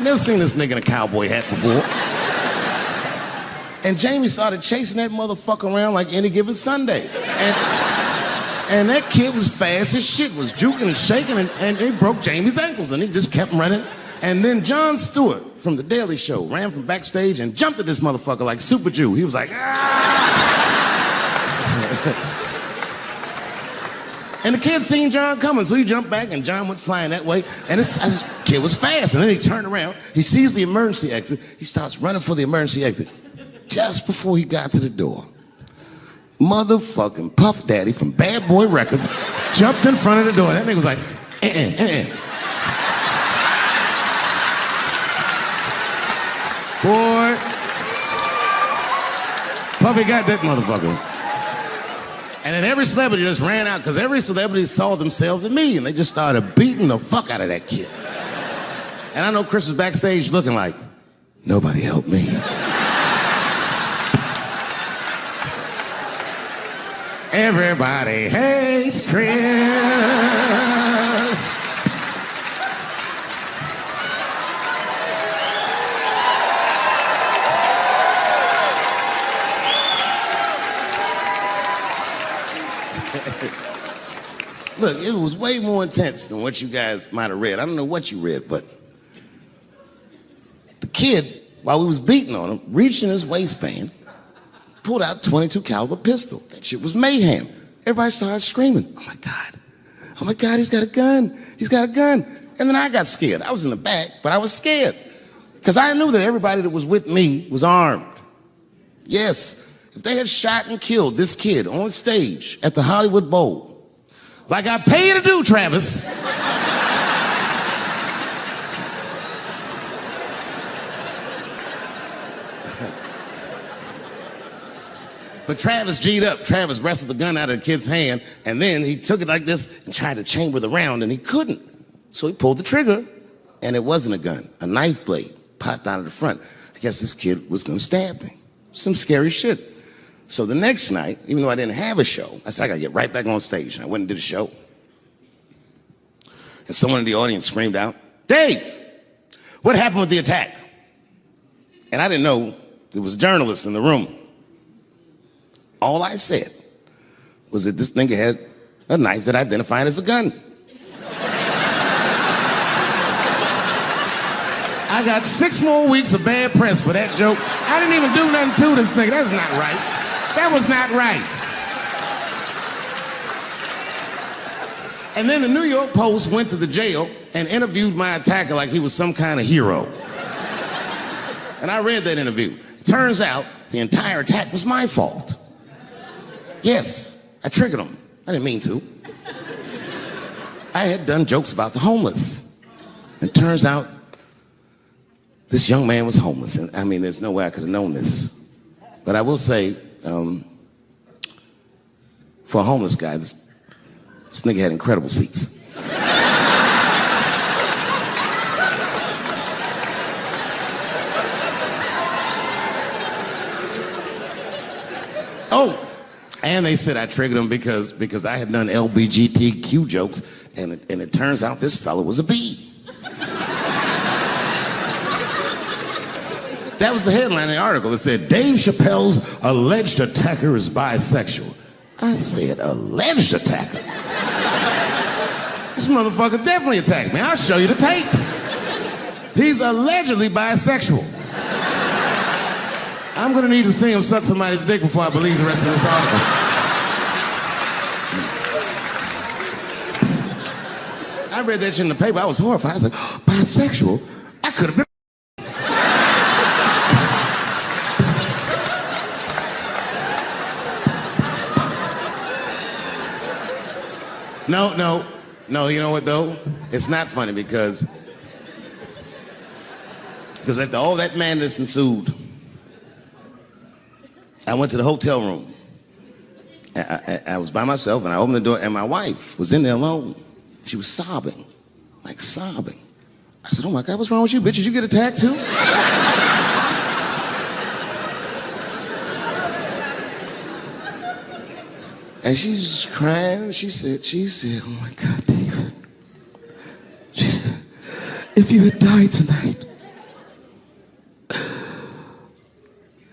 Never seen this nigga in a cowboy hat before. And Jamie started chasing that motherfucker around like any given Sunday. And that kid was fast as shit, was juking and shaking, and he broke Jamie's ankles, and he just kept running. And then Jon Stewart from The Daily Show ran from backstage and jumped at this motherfucker like Super Jew. He was like, ah! And the kid seen Jon coming, so he jumped back, and Jon went flying that way. And this kid was fast, and then he turned around. He sees the emergency exit. He starts running for the emergency exit. Just before he got to the door, motherfucking Puff Daddy from Bad Boy Records jumped in front of the door. That nigga was like, Boy, Puffy got that motherfucker. And then every celebrity just ran out because every celebrity saw themselves in me, and they just started beating the fuck out of that kid. And I know Chris was backstage looking like, nobody helped me. Everybody hates Chris. look, it was way more intense than what you guys might have read. I don't know what you read, but the kid, while we was beating on him, reached in his waistband, pulled out a 22 caliber pistol. That shit was mayhem. Everybody started screaming, oh my God, he's got a gun. He's got a gun. And then I got scared. I was in the back, but I was scared. Because I knew that everybody that was with me was armed. Yes, if they had shot and killed this kid on stage at the Hollywood Bowl, like I pay you to do, Travis, but Travis G'd up. Travis wrestled the gun out of the kid's hand, and then he took it like this and tried to chamber the round, and he couldn't. So he pulled the trigger, and it wasn't a gun. A knife blade popped out of the front. I guess this kid was gonna stab me. Some scary shit. So the next night, even though I didn't have a show, I said, I gotta get right back on stage. And I went and did a show. And someone in the audience screamed out, Dave, what happened with the attack? And I didn't know there was journalists in the room. All I said was that this nigga had a knife that identified as a gun. I got 6 more weeks of bad press for that joke. I didn't even do nothing to this nigga. That's not right. That was not right. And then the New York Post went to the jail and interviewed my attacker like he was some kind of hero. And I read that interview. It turns out the entire attack was my fault. Yes, I triggered him. I didn't mean to. I had done jokes about the homeless. It turns out this young man was homeless. And I mean, there's no way I could have known this. But I will say, for a homeless guy, this nigga had incredible seats. Oh, and they said I triggered him because I had done LBGTQ jokes, and it turns out this fella was a bee. That was the headline of the article. It said, Dave Chappelle's alleged attacker is bisexual. I said, alleged attacker? This motherfucker definitely attacked me. I'll show you the tape. He's allegedly bisexual. I'm gonna need to see him suck somebody's dick before I believe the rest of this article. I read that shit in the paper. I was horrified. I was like, oh, bisexual? I could have been. No, you know what though? It's not funny because after all that madness ensued, I went to the hotel room. I was by myself and I opened the door and my wife was in there alone. She was sobbing, like sobbing. I said, oh my God, what's wrong with you, bitch? Did you get attacked too? And she's crying. She said, oh my God, David. She said, if you had died tonight,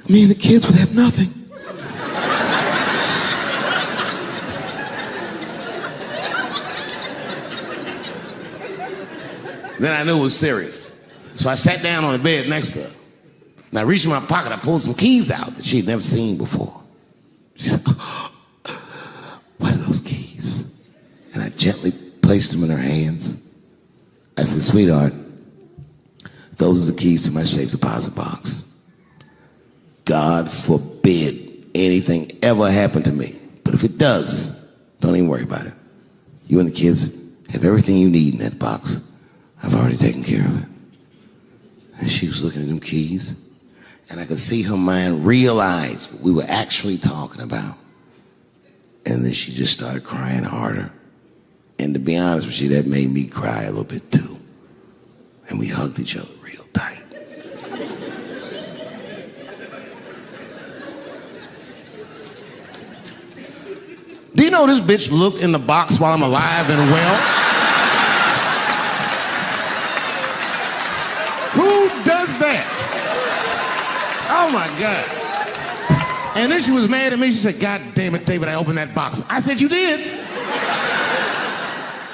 me and the kids would have nothing. Then I knew it was serious. So I sat down on the bed next to her. And I reached in my pocket, I pulled some keys out that she'd never seen before. She said, what are those keys? And I gently placed them in her hands. I said, sweetheart, those are the keys to my safe deposit box. God forbid anything ever happen to me. But if it does, don't even worry about it. You and the kids have everything you need in that box. I've already taken care of it. And she was looking at them keys, and I could see her mind realize what we were actually talking about. And then she just started crying harder. And to be honest with you, that made me cry a little bit too. And we hugged each other real tight. Do you know this bitch looked in the box while I'm alive and well? Who does that? Oh my God. And then she was mad at me. She said, God damn it, David, I opened that box. I said, you did?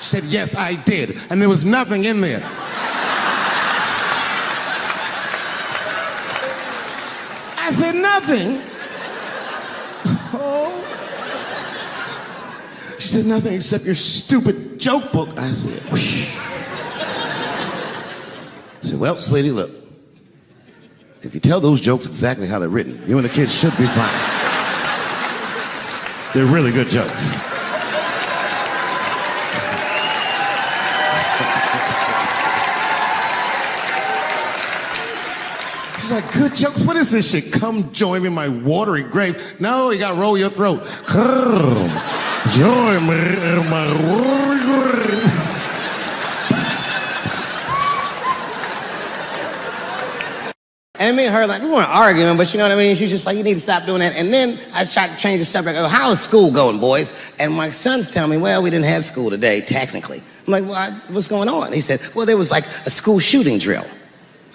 said, yes, I did. And there was nothing in there. I said, nothing? Oh. She said, nothing except your stupid joke book. I said, whoosh. I said, well, sweetie, look. If you tell those jokes exactly how they're written, you and the kids should be fine. They're really good jokes. She's like, good jokes? What is this shit? Come join me in my watery grave. No, you gotta roll your throat. Join me in my watery grave. And me and her, like, we weren't arguing, but you know what I mean? She was just like, you need to stop doing that. And then I tried to change the subject. I go, how is school going, boys? And my sons tell me, well, we didn't have school today, technically. I'm like, well, what's going on? He said, well, there was like a school shooting drill.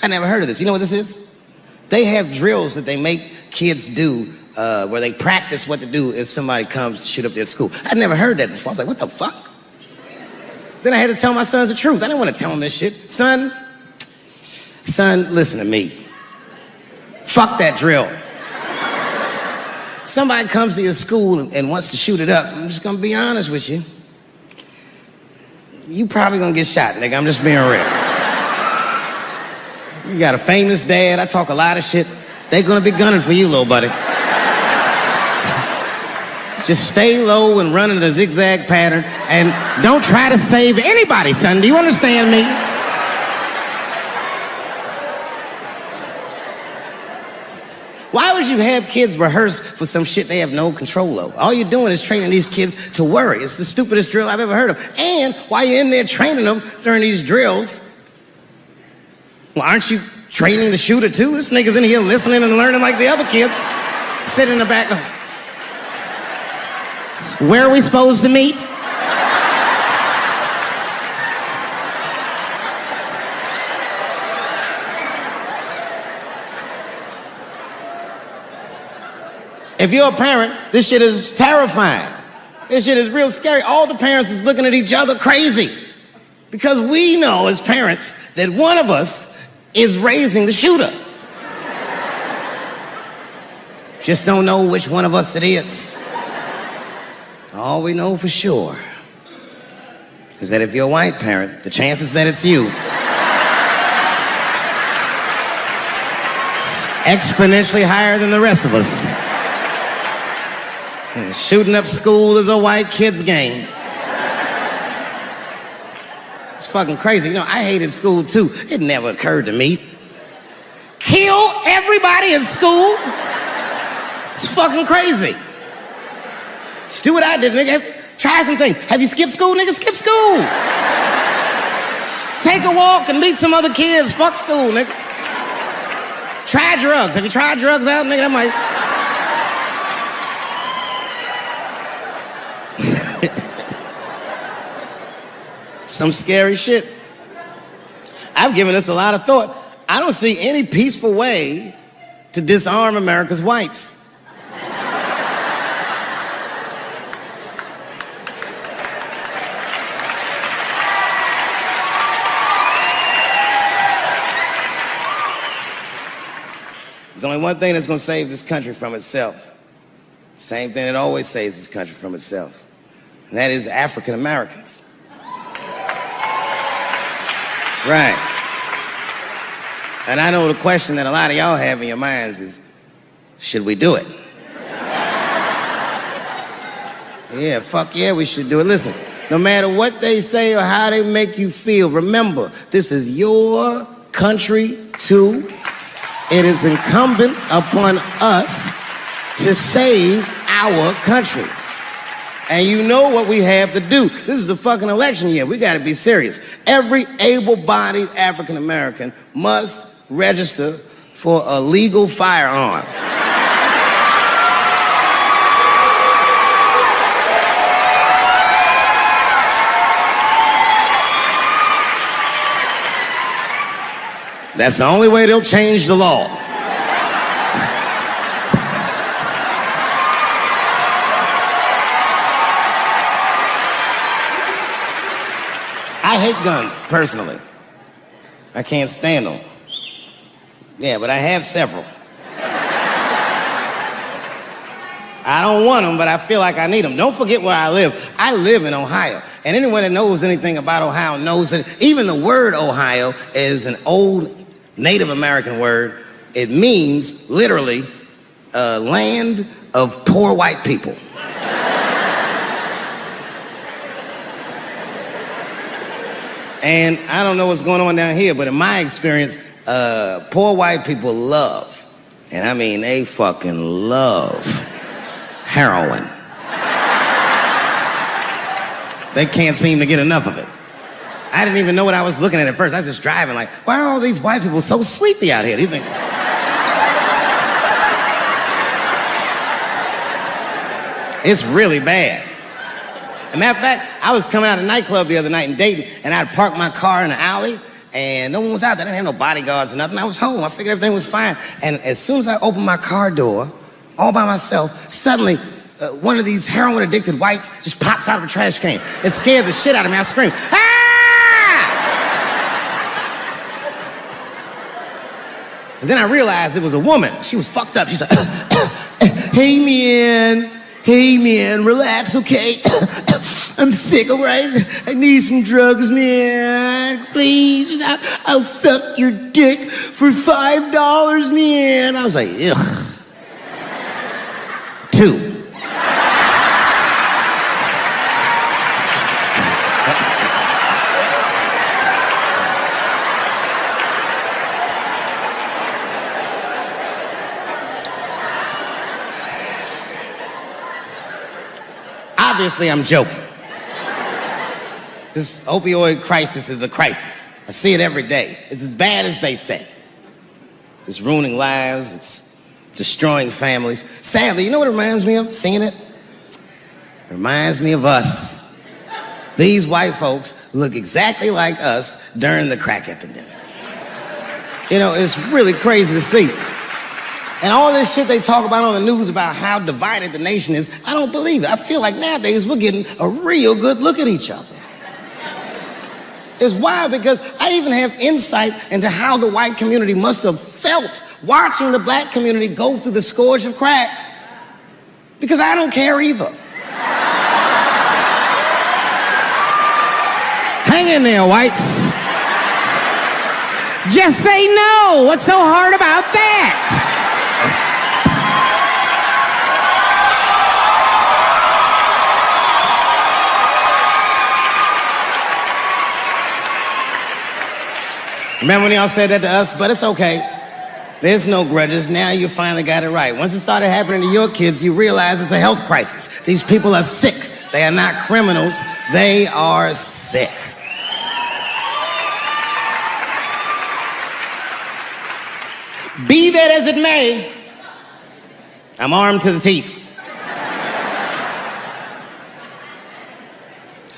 I never heard of this. You know what this is? They have drills that they make kids do where they practice what to do if somebody comes to shoot up their school. I'd never heard that before. I was like, what the fuck? Then I had to tell my sons the truth. I didn't want to tell them this shit. Son, listen to me. Fuck that drill. Somebody comes to your school and wants to shoot it up, I'm just gonna be honest with you. You probably gonna get shot, nigga. I'm just being real. You got a famous dad. I talk a lot of shit. They're gonna be gunning for you, little buddy. Just stay low and run in a zigzag pattern and don't try to save anybody, son. Do you understand me? Why would you have kids rehearse for some shit they have no control over? All you're doing is training these kids to worry. It's the stupidest drill I've ever heard of. And while you're in there training them during these drills, well, aren't you training the shooter too? This nigga's in here listening and learning like the other kids. Sit in the back. Where are we supposed to meet? If you're a parent, this shit is terrifying. This shit is real scary. All the parents is looking at each other crazy. Because we know as parents that one of us is raising the shooter. Just don't know which one of us it is. All we know for sure is that if you're a white parent, the chances that it's you is exponentially higher than the rest of us. Shooting up school is a white kid's game. It's fucking crazy. You know, I hated school too. It never occurred to me. Kill everybody in school? It's fucking crazy. Just do what I did, nigga. Try some things. Have you skipped school, nigga? Skip school. Take a walk and meet some other kids. Fuck school, nigga. Try drugs. Have you tried drugs out, nigga? That might... Some scary shit. I've given this a lot of thought. I don't see any peaceful way to disarm America's whites. There's only one thing that's going to save this country from itself. Same thing that always saves this country from itself. And that is African Americans. Right. And I know the question that a lot of y'all have in your minds is, should we do it? Yeah, fuck yeah, we should do it. Listen, no matter what they say or how they make you feel, remember, this is your country too. It is incumbent upon us to save our country. And you know what we have to do. This is a fucking election year. We gotta be serious. Every able-bodied African American must register for a legal firearm. That's the only way they'll change the law. hate guns, personally. I can't stand them. Yeah, but I have several. I don't want them, but I feel like I need them. Don't forget where I live. I live in Ohio. And anyone that knows anything about Ohio knows that even the word Ohio is an old Native American word. It means, literally, land of poor white people. And I don't know what's going on down here, but in my experience, poor white people love, and I mean they fucking love, heroin. They can't seem to get enough of it. I didn't even know what I was looking at first. I was just driving like, why are all these white people so sleepy out here? These things. It's really bad. As a matter of fact, I was coming out of a nightclub the other night in Dayton, and I'd parked my car in the alley, and no one was out there. I didn't have no bodyguards or nothing. I was home. I figured everything was fine. And as soon as I opened my car door, all by myself, suddenly one of these heroin-addicted whites just pops out of a trash can. It scared the shit out of me. I screamed, "Ah!" And then I realized it was a woman. She was fucked up. She's like, "Hey, man. Hey, man, relax, okay? I'm sick, all right? I need some drugs, man. Please, I'll suck your dick for $5, man." I was like, ugh. 2. Obviously, I'm joking. This opioid crisis is a crisis. I see it every day. It's as bad as they say. It's ruining lives. It's destroying families. Sadly, you know what it reminds me of, seeing it? It reminds me of us. These white folks look exactly like us during the crack epidemic. You know, it's really crazy to see. And all this shit they talk about on the news about how divided the nation is, I don't believe it. I feel like nowadays we're getting a real good look at each other. It's wild because I even have insight into how the white community must have felt watching the black community go through the scourge of crack. Because I don't care either. Hang in there, whites. Just say no. What's so hard about that? Remember when y'all said that to us? But it's okay. There's no grudges. Now you finally got it right. Once it started happening to your kids, you realize it's a health crisis. These people are sick. They are not criminals. They are sick. Be that as it may, I'm armed to the teeth.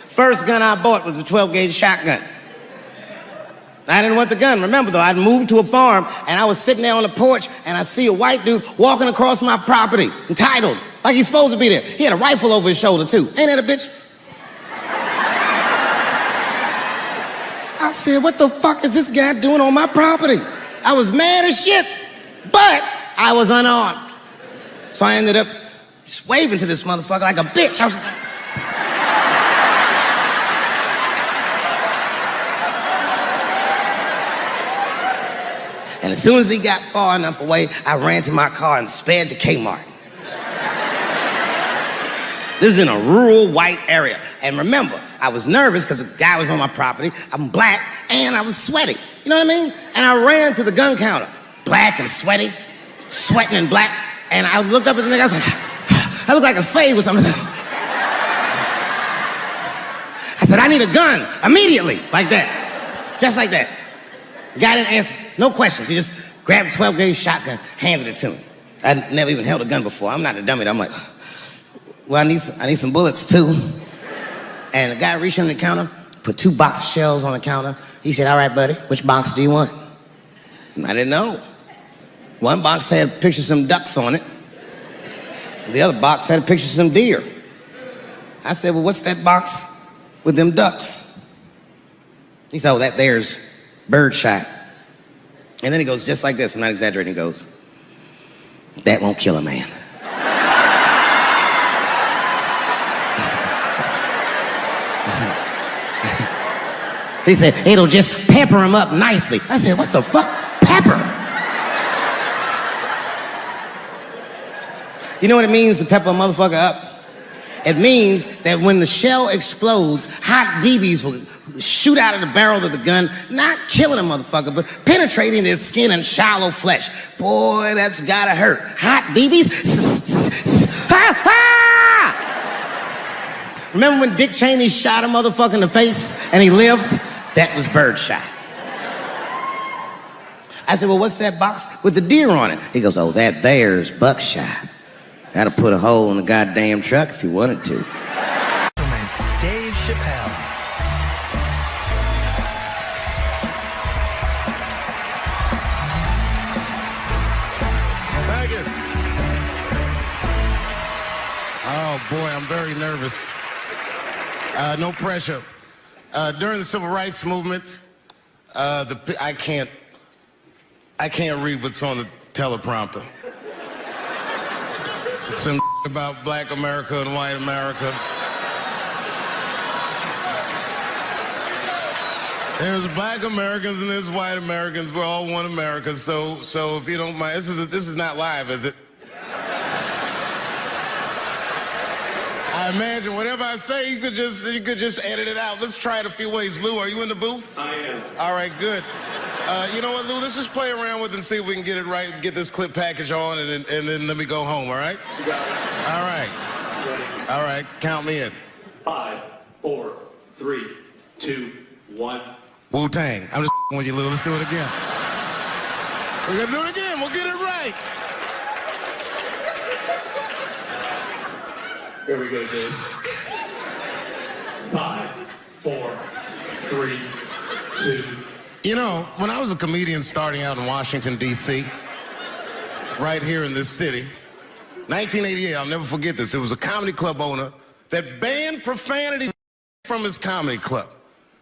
First gun I bought was a 12-gauge shotgun. I didn't want the gun. Remember, though, I'd moved to a farm, and I was sitting there on the porch, and I see a white dude walking across my property, entitled, like he's supposed to be there. He had a rifle over his shoulder, too. Ain't that a bitch? I said, what the fuck is this guy doing on my property? I was mad as shit, but I was unarmed. So I ended up just waving to this motherfucker like a bitch. I was just like... And as soon as he got far enough away, I ran to my car and sped to Kmart. This is in a rural white area. And remember, I was nervous because the guy was on my property. I'm black and I was sweaty. You know what I mean? And I ran to the gun counter, black and sweaty, sweating and black. And I looked up at the nigga, I was like, I look like a slave or something. I said, I need a gun immediately, like that, just like that. The guy didn't answer, no questions. He just grabbed a 12-gauge shotgun, handed it to me. I'd never even held a gun before. I'm not a dummy. I'm like, well, I need some bullets too. And the guy reached under the counter, put 2 box of shells on the counter. He said, all right, buddy, which box do you want? And I didn't know. One box had a picture of some ducks on it. The other box had a picture of some deer. I said, well, what's that box with them ducks? He said, oh, that there's birdshot. And then he goes just like this, I'm not exaggerating, he goes, that won't kill a man. He said, it'll just pepper him up nicely. I said, what the fuck? Pepper? You know what it means to pepper a motherfucker up? It means that when the shell explodes, hot BBs will shoot out of the barrel of the gun, not killing a motherfucker, but penetrating their skin and shallow flesh. Boy, that's gotta hurt. Hot BBs? Ha, ha! Remember when Dick Cheney shot a motherfucker in the face and he lived? That was birdshot. I said, well, what's that box with the deer on it? He goes, oh, that there's buckshot. That'll put a hole in the goddamn truck if you wanted to. Dave Chappelle. Vegas. Oh boy, I'm very nervous. No pressure. During the civil rights movement, I can't read what's on the teleprompter. Some about black America and white America. There's black Americans and there's white Americans. We're all one America. So if you don't mind, this is not live, is it? I imagine whatever I say, you could just edit it out. Let's try it a few ways. Lou, are you in the booth? I am. All right, good. You know what, Lou? Let's just play around with it and see if we can get it right, get this clip package on, and then let me go home, all right? You got it. All right. Ready. All right, count me in. 5, 4, 3, 2, 1. Wu-Tang. I'm just with you, Lou. Let's do it again. We're gonna do it again. We'll get it right. Here we go, Dave. 5, 4, 3, 2. You know, when I was a comedian starting out in Washington, D.C., right here in this city, 1988, I'll never forget this. It was a comedy club owner that banned profanity from his comedy club.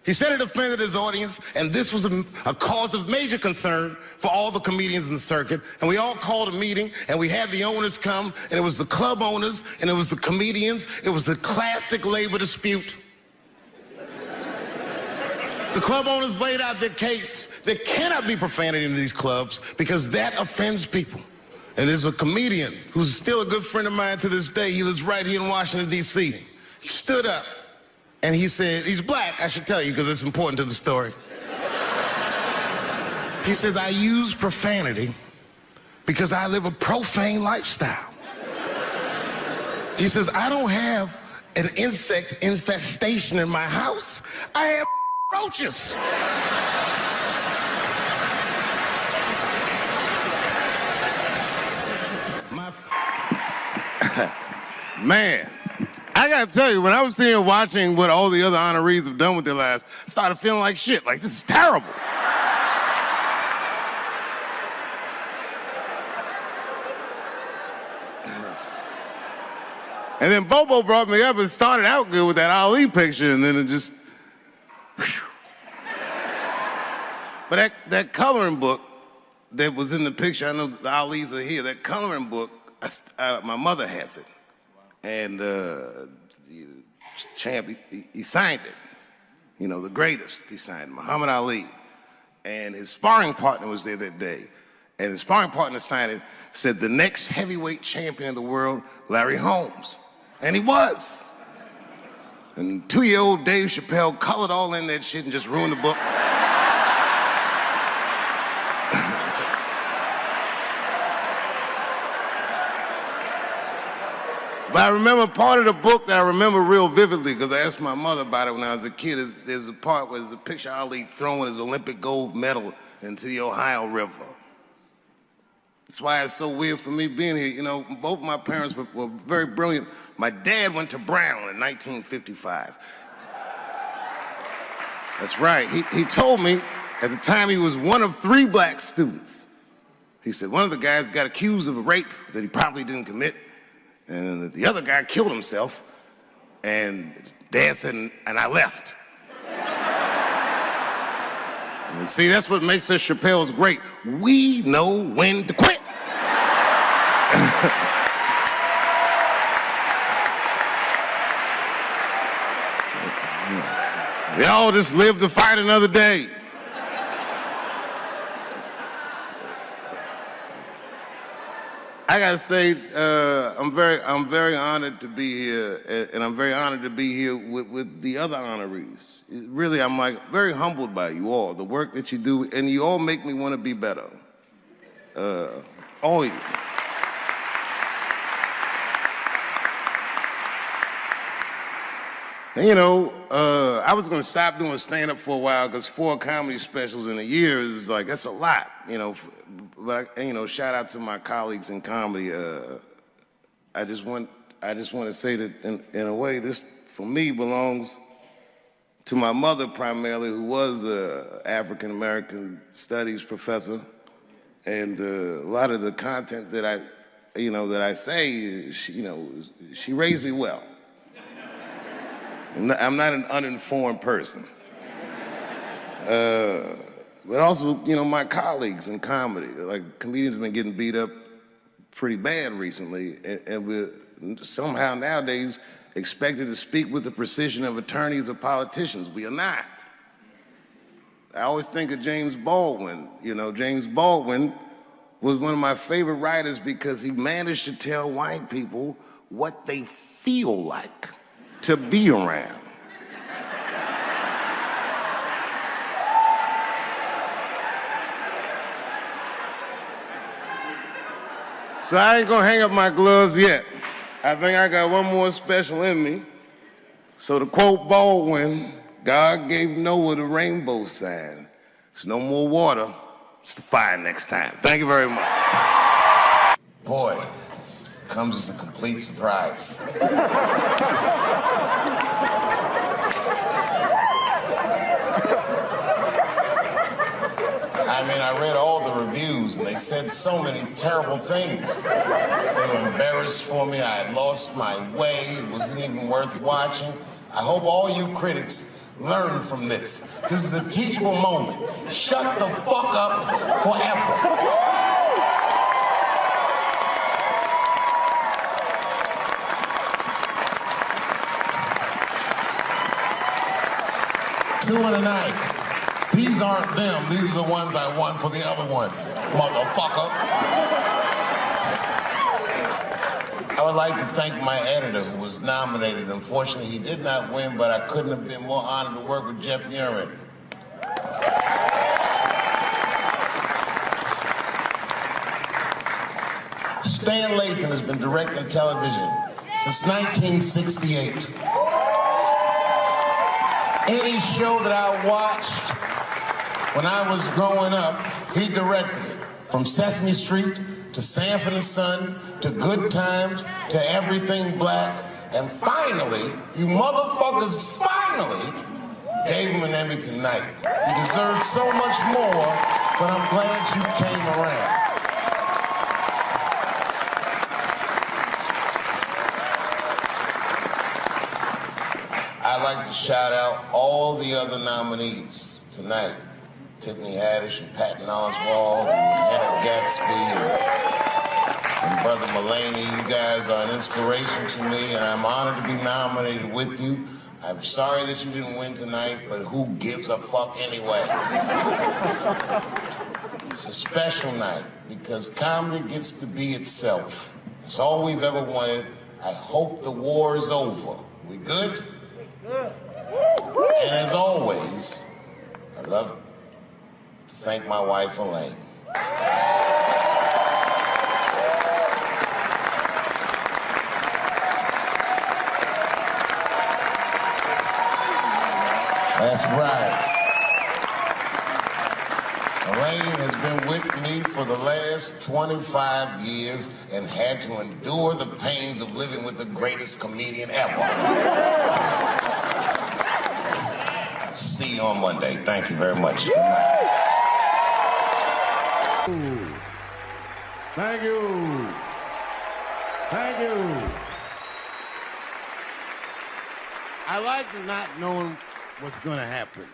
He said it offended his audience, and this was a cause of major concern for all the comedians in the circuit. And we all called a meeting, and we had the owners come, and it was the club owners, and it was the comedians. It was the classic labor dispute. The club owners laid out their case. There cannot be profanity in these clubs because that offends people. And there's a comedian who's still a good friend of mine to this day. He lives right here in Washington, D.C. He stood up and he said, he's black, I should tell you because it's important to the story. He says, I use profanity because I live a profane lifestyle. He says, I don't have an insect infestation in my house. I have roaches. Man, I gotta tell you, when I was sitting here watching what all the other honorees have done with their lives, I started feeling like shit, like this is terrible. And then Bobo brought me up and started out good with that Ali picture, and then it just, whew. But that coloring book that was in the picture, I know the Ali's are here, that coloring book, my mother has it. And the champ, he signed it. You know, the greatest, he signed it, Muhammad Ali. And his sparring partner was there that day. And his sparring partner signed it, said the next heavyweight champion in the world, Larry Holmes. And he was. And 2-year-old Dave Chappelle colored all in that shit and just ruined the book. But I remember part of the book that I remember real vividly because I asked my mother about it when I was a kid. There's a part where there's a picture of Ali throwing his Olympic gold medal into the Ohio River. That's why it's so weird for me being here. You know, both my parents were very brilliant. My dad went to Brown in 1955. That's right. He told me at the time he was one of 3 black students. He said one of the guys got accused of a rape that he probably didn't commit. And the other guy killed himself, and Dad said, and I left. And see, that's what makes us Chappelle's great. We know when to quit. They all just live to fight another day. I gotta say, I'm very honored to be here, and I'm very honored to be here with the other honorees. Really, I'm like very humbled by you all, the work that you do, and you all make me want to be better. All of you. And you know, I was gonna stop doing stand-up for a while because 4 comedy specials in a year is like, that's a lot, you know. But you know, shout out to my colleagues in comedy. I just want to say that in a way, this for me belongs to my mother primarily, who was an African American studies professor, and a lot of the content that I say, she raised me well. I'm not an uninformed person. But also, you know, my colleagues in comedy, like comedians have been getting beat up pretty bad recently, and we're somehow nowadays expected to speak with the precision of attorneys or politicians. We are not. I always think of James Baldwin. You know, James Baldwin was one of my favorite writers because he managed to tell white people what they feel like to be around. So I ain't gonna hang up my gloves yet. I think I got one more special in me. So to quote Baldwin, God gave Noah the rainbow sign. It's no more water, it's the fire next time. Thank you very much. Boy, comes as a complete surprise. I mean, I read all the reviews, and they said so many terrible things. They were embarrassed for me. I had lost my way. It wasn't even worth watching. I hope all you critics learn from this. This is a teachable moment. Shut the fuck up forever. Two in a night. These aren't them. These are the ones I want for the other ones, motherfucker. I would like to thank my editor who was nominated. Unfortunately, he did not win, but I couldn't have been more honored to work with Jeff Urin. Stan Lathan has been directing television since 1968. Any show that I watched when I was growing up, he directed it. From Sesame Street to Sanford and Son to Good Times to Everything Black. And finally, you motherfuckers finally gave him an Emmy tonight. He deserves so much more, but I'm glad you came around. I'd like to shout out all the other nominees tonight. Tiffany Haddish and Patton Oswalt and Hannah Gatsby and Brother Mulaney. You guys are an inspiration to me, and I'm honored to be nominated with you. I'm sorry that you didn't win tonight, but who gives a fuck anyway? It's a special night because comedy gets to be itself. It's all we've ever wanted. I hope the war is over. We good? And as always, I'd love to thank my wife, Elaine. That's right. Elaine has been with me for the last 25 years and had to endure the pains of living with the greatest comedian ever. See you on Monday. Thank you very much. Thank you. Thank you. I like not knowing what's going to happen.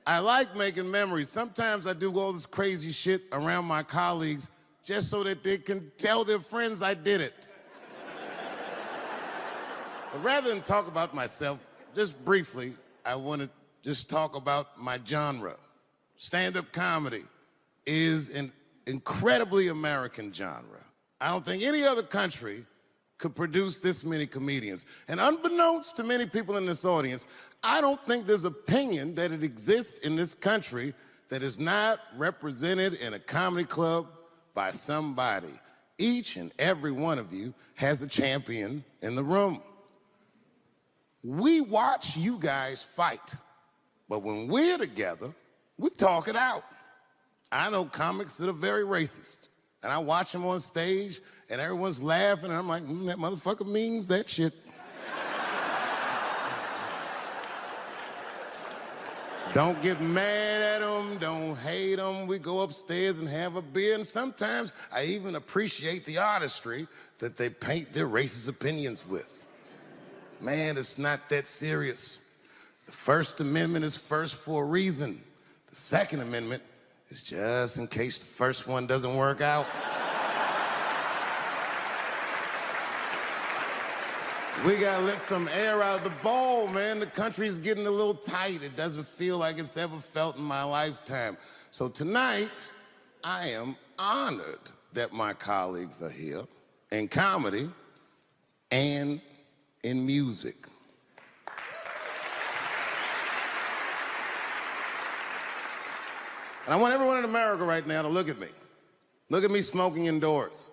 I like making memories. Sometimes I do all this crazy shit around my colleagues just so that they can tell their friends I did it. But rather than talk about myself, just briefly, I want to just talk about my genre. Stand-up comedy is an incredibly American genre. I don't think any other country could produce this many comedians. And unbeknownst to many people in this audience, I don't think there's opinion that it exists in this country that is not represented in a comedy club by somebody. Each and every one of you has a champion in the room. We watch you guys fight, but when we're together, we talk it out. I know comics that are very racist, and I watch them on stage, and everyone's laughing, and I'm like, that motherfucker means that shit. Don't get mad at them, don't hate them. We go upstairs and have a beer, and sometimes I even appreciate the artistry that they paint their racist opinions with. Man, it's not that serious. The First Amendment is first for a reason. The Second Amendment is just in case the first one doesn't work out. We gotta let some air out of the ball, man. The country's getting a little tight. It doesn't feel like it's ever felt in my lifetime. So tonight, I am honored that my colleagues are here in comedy and in music. And I want everyone in America right now to look at me. Look at me smoking indoors.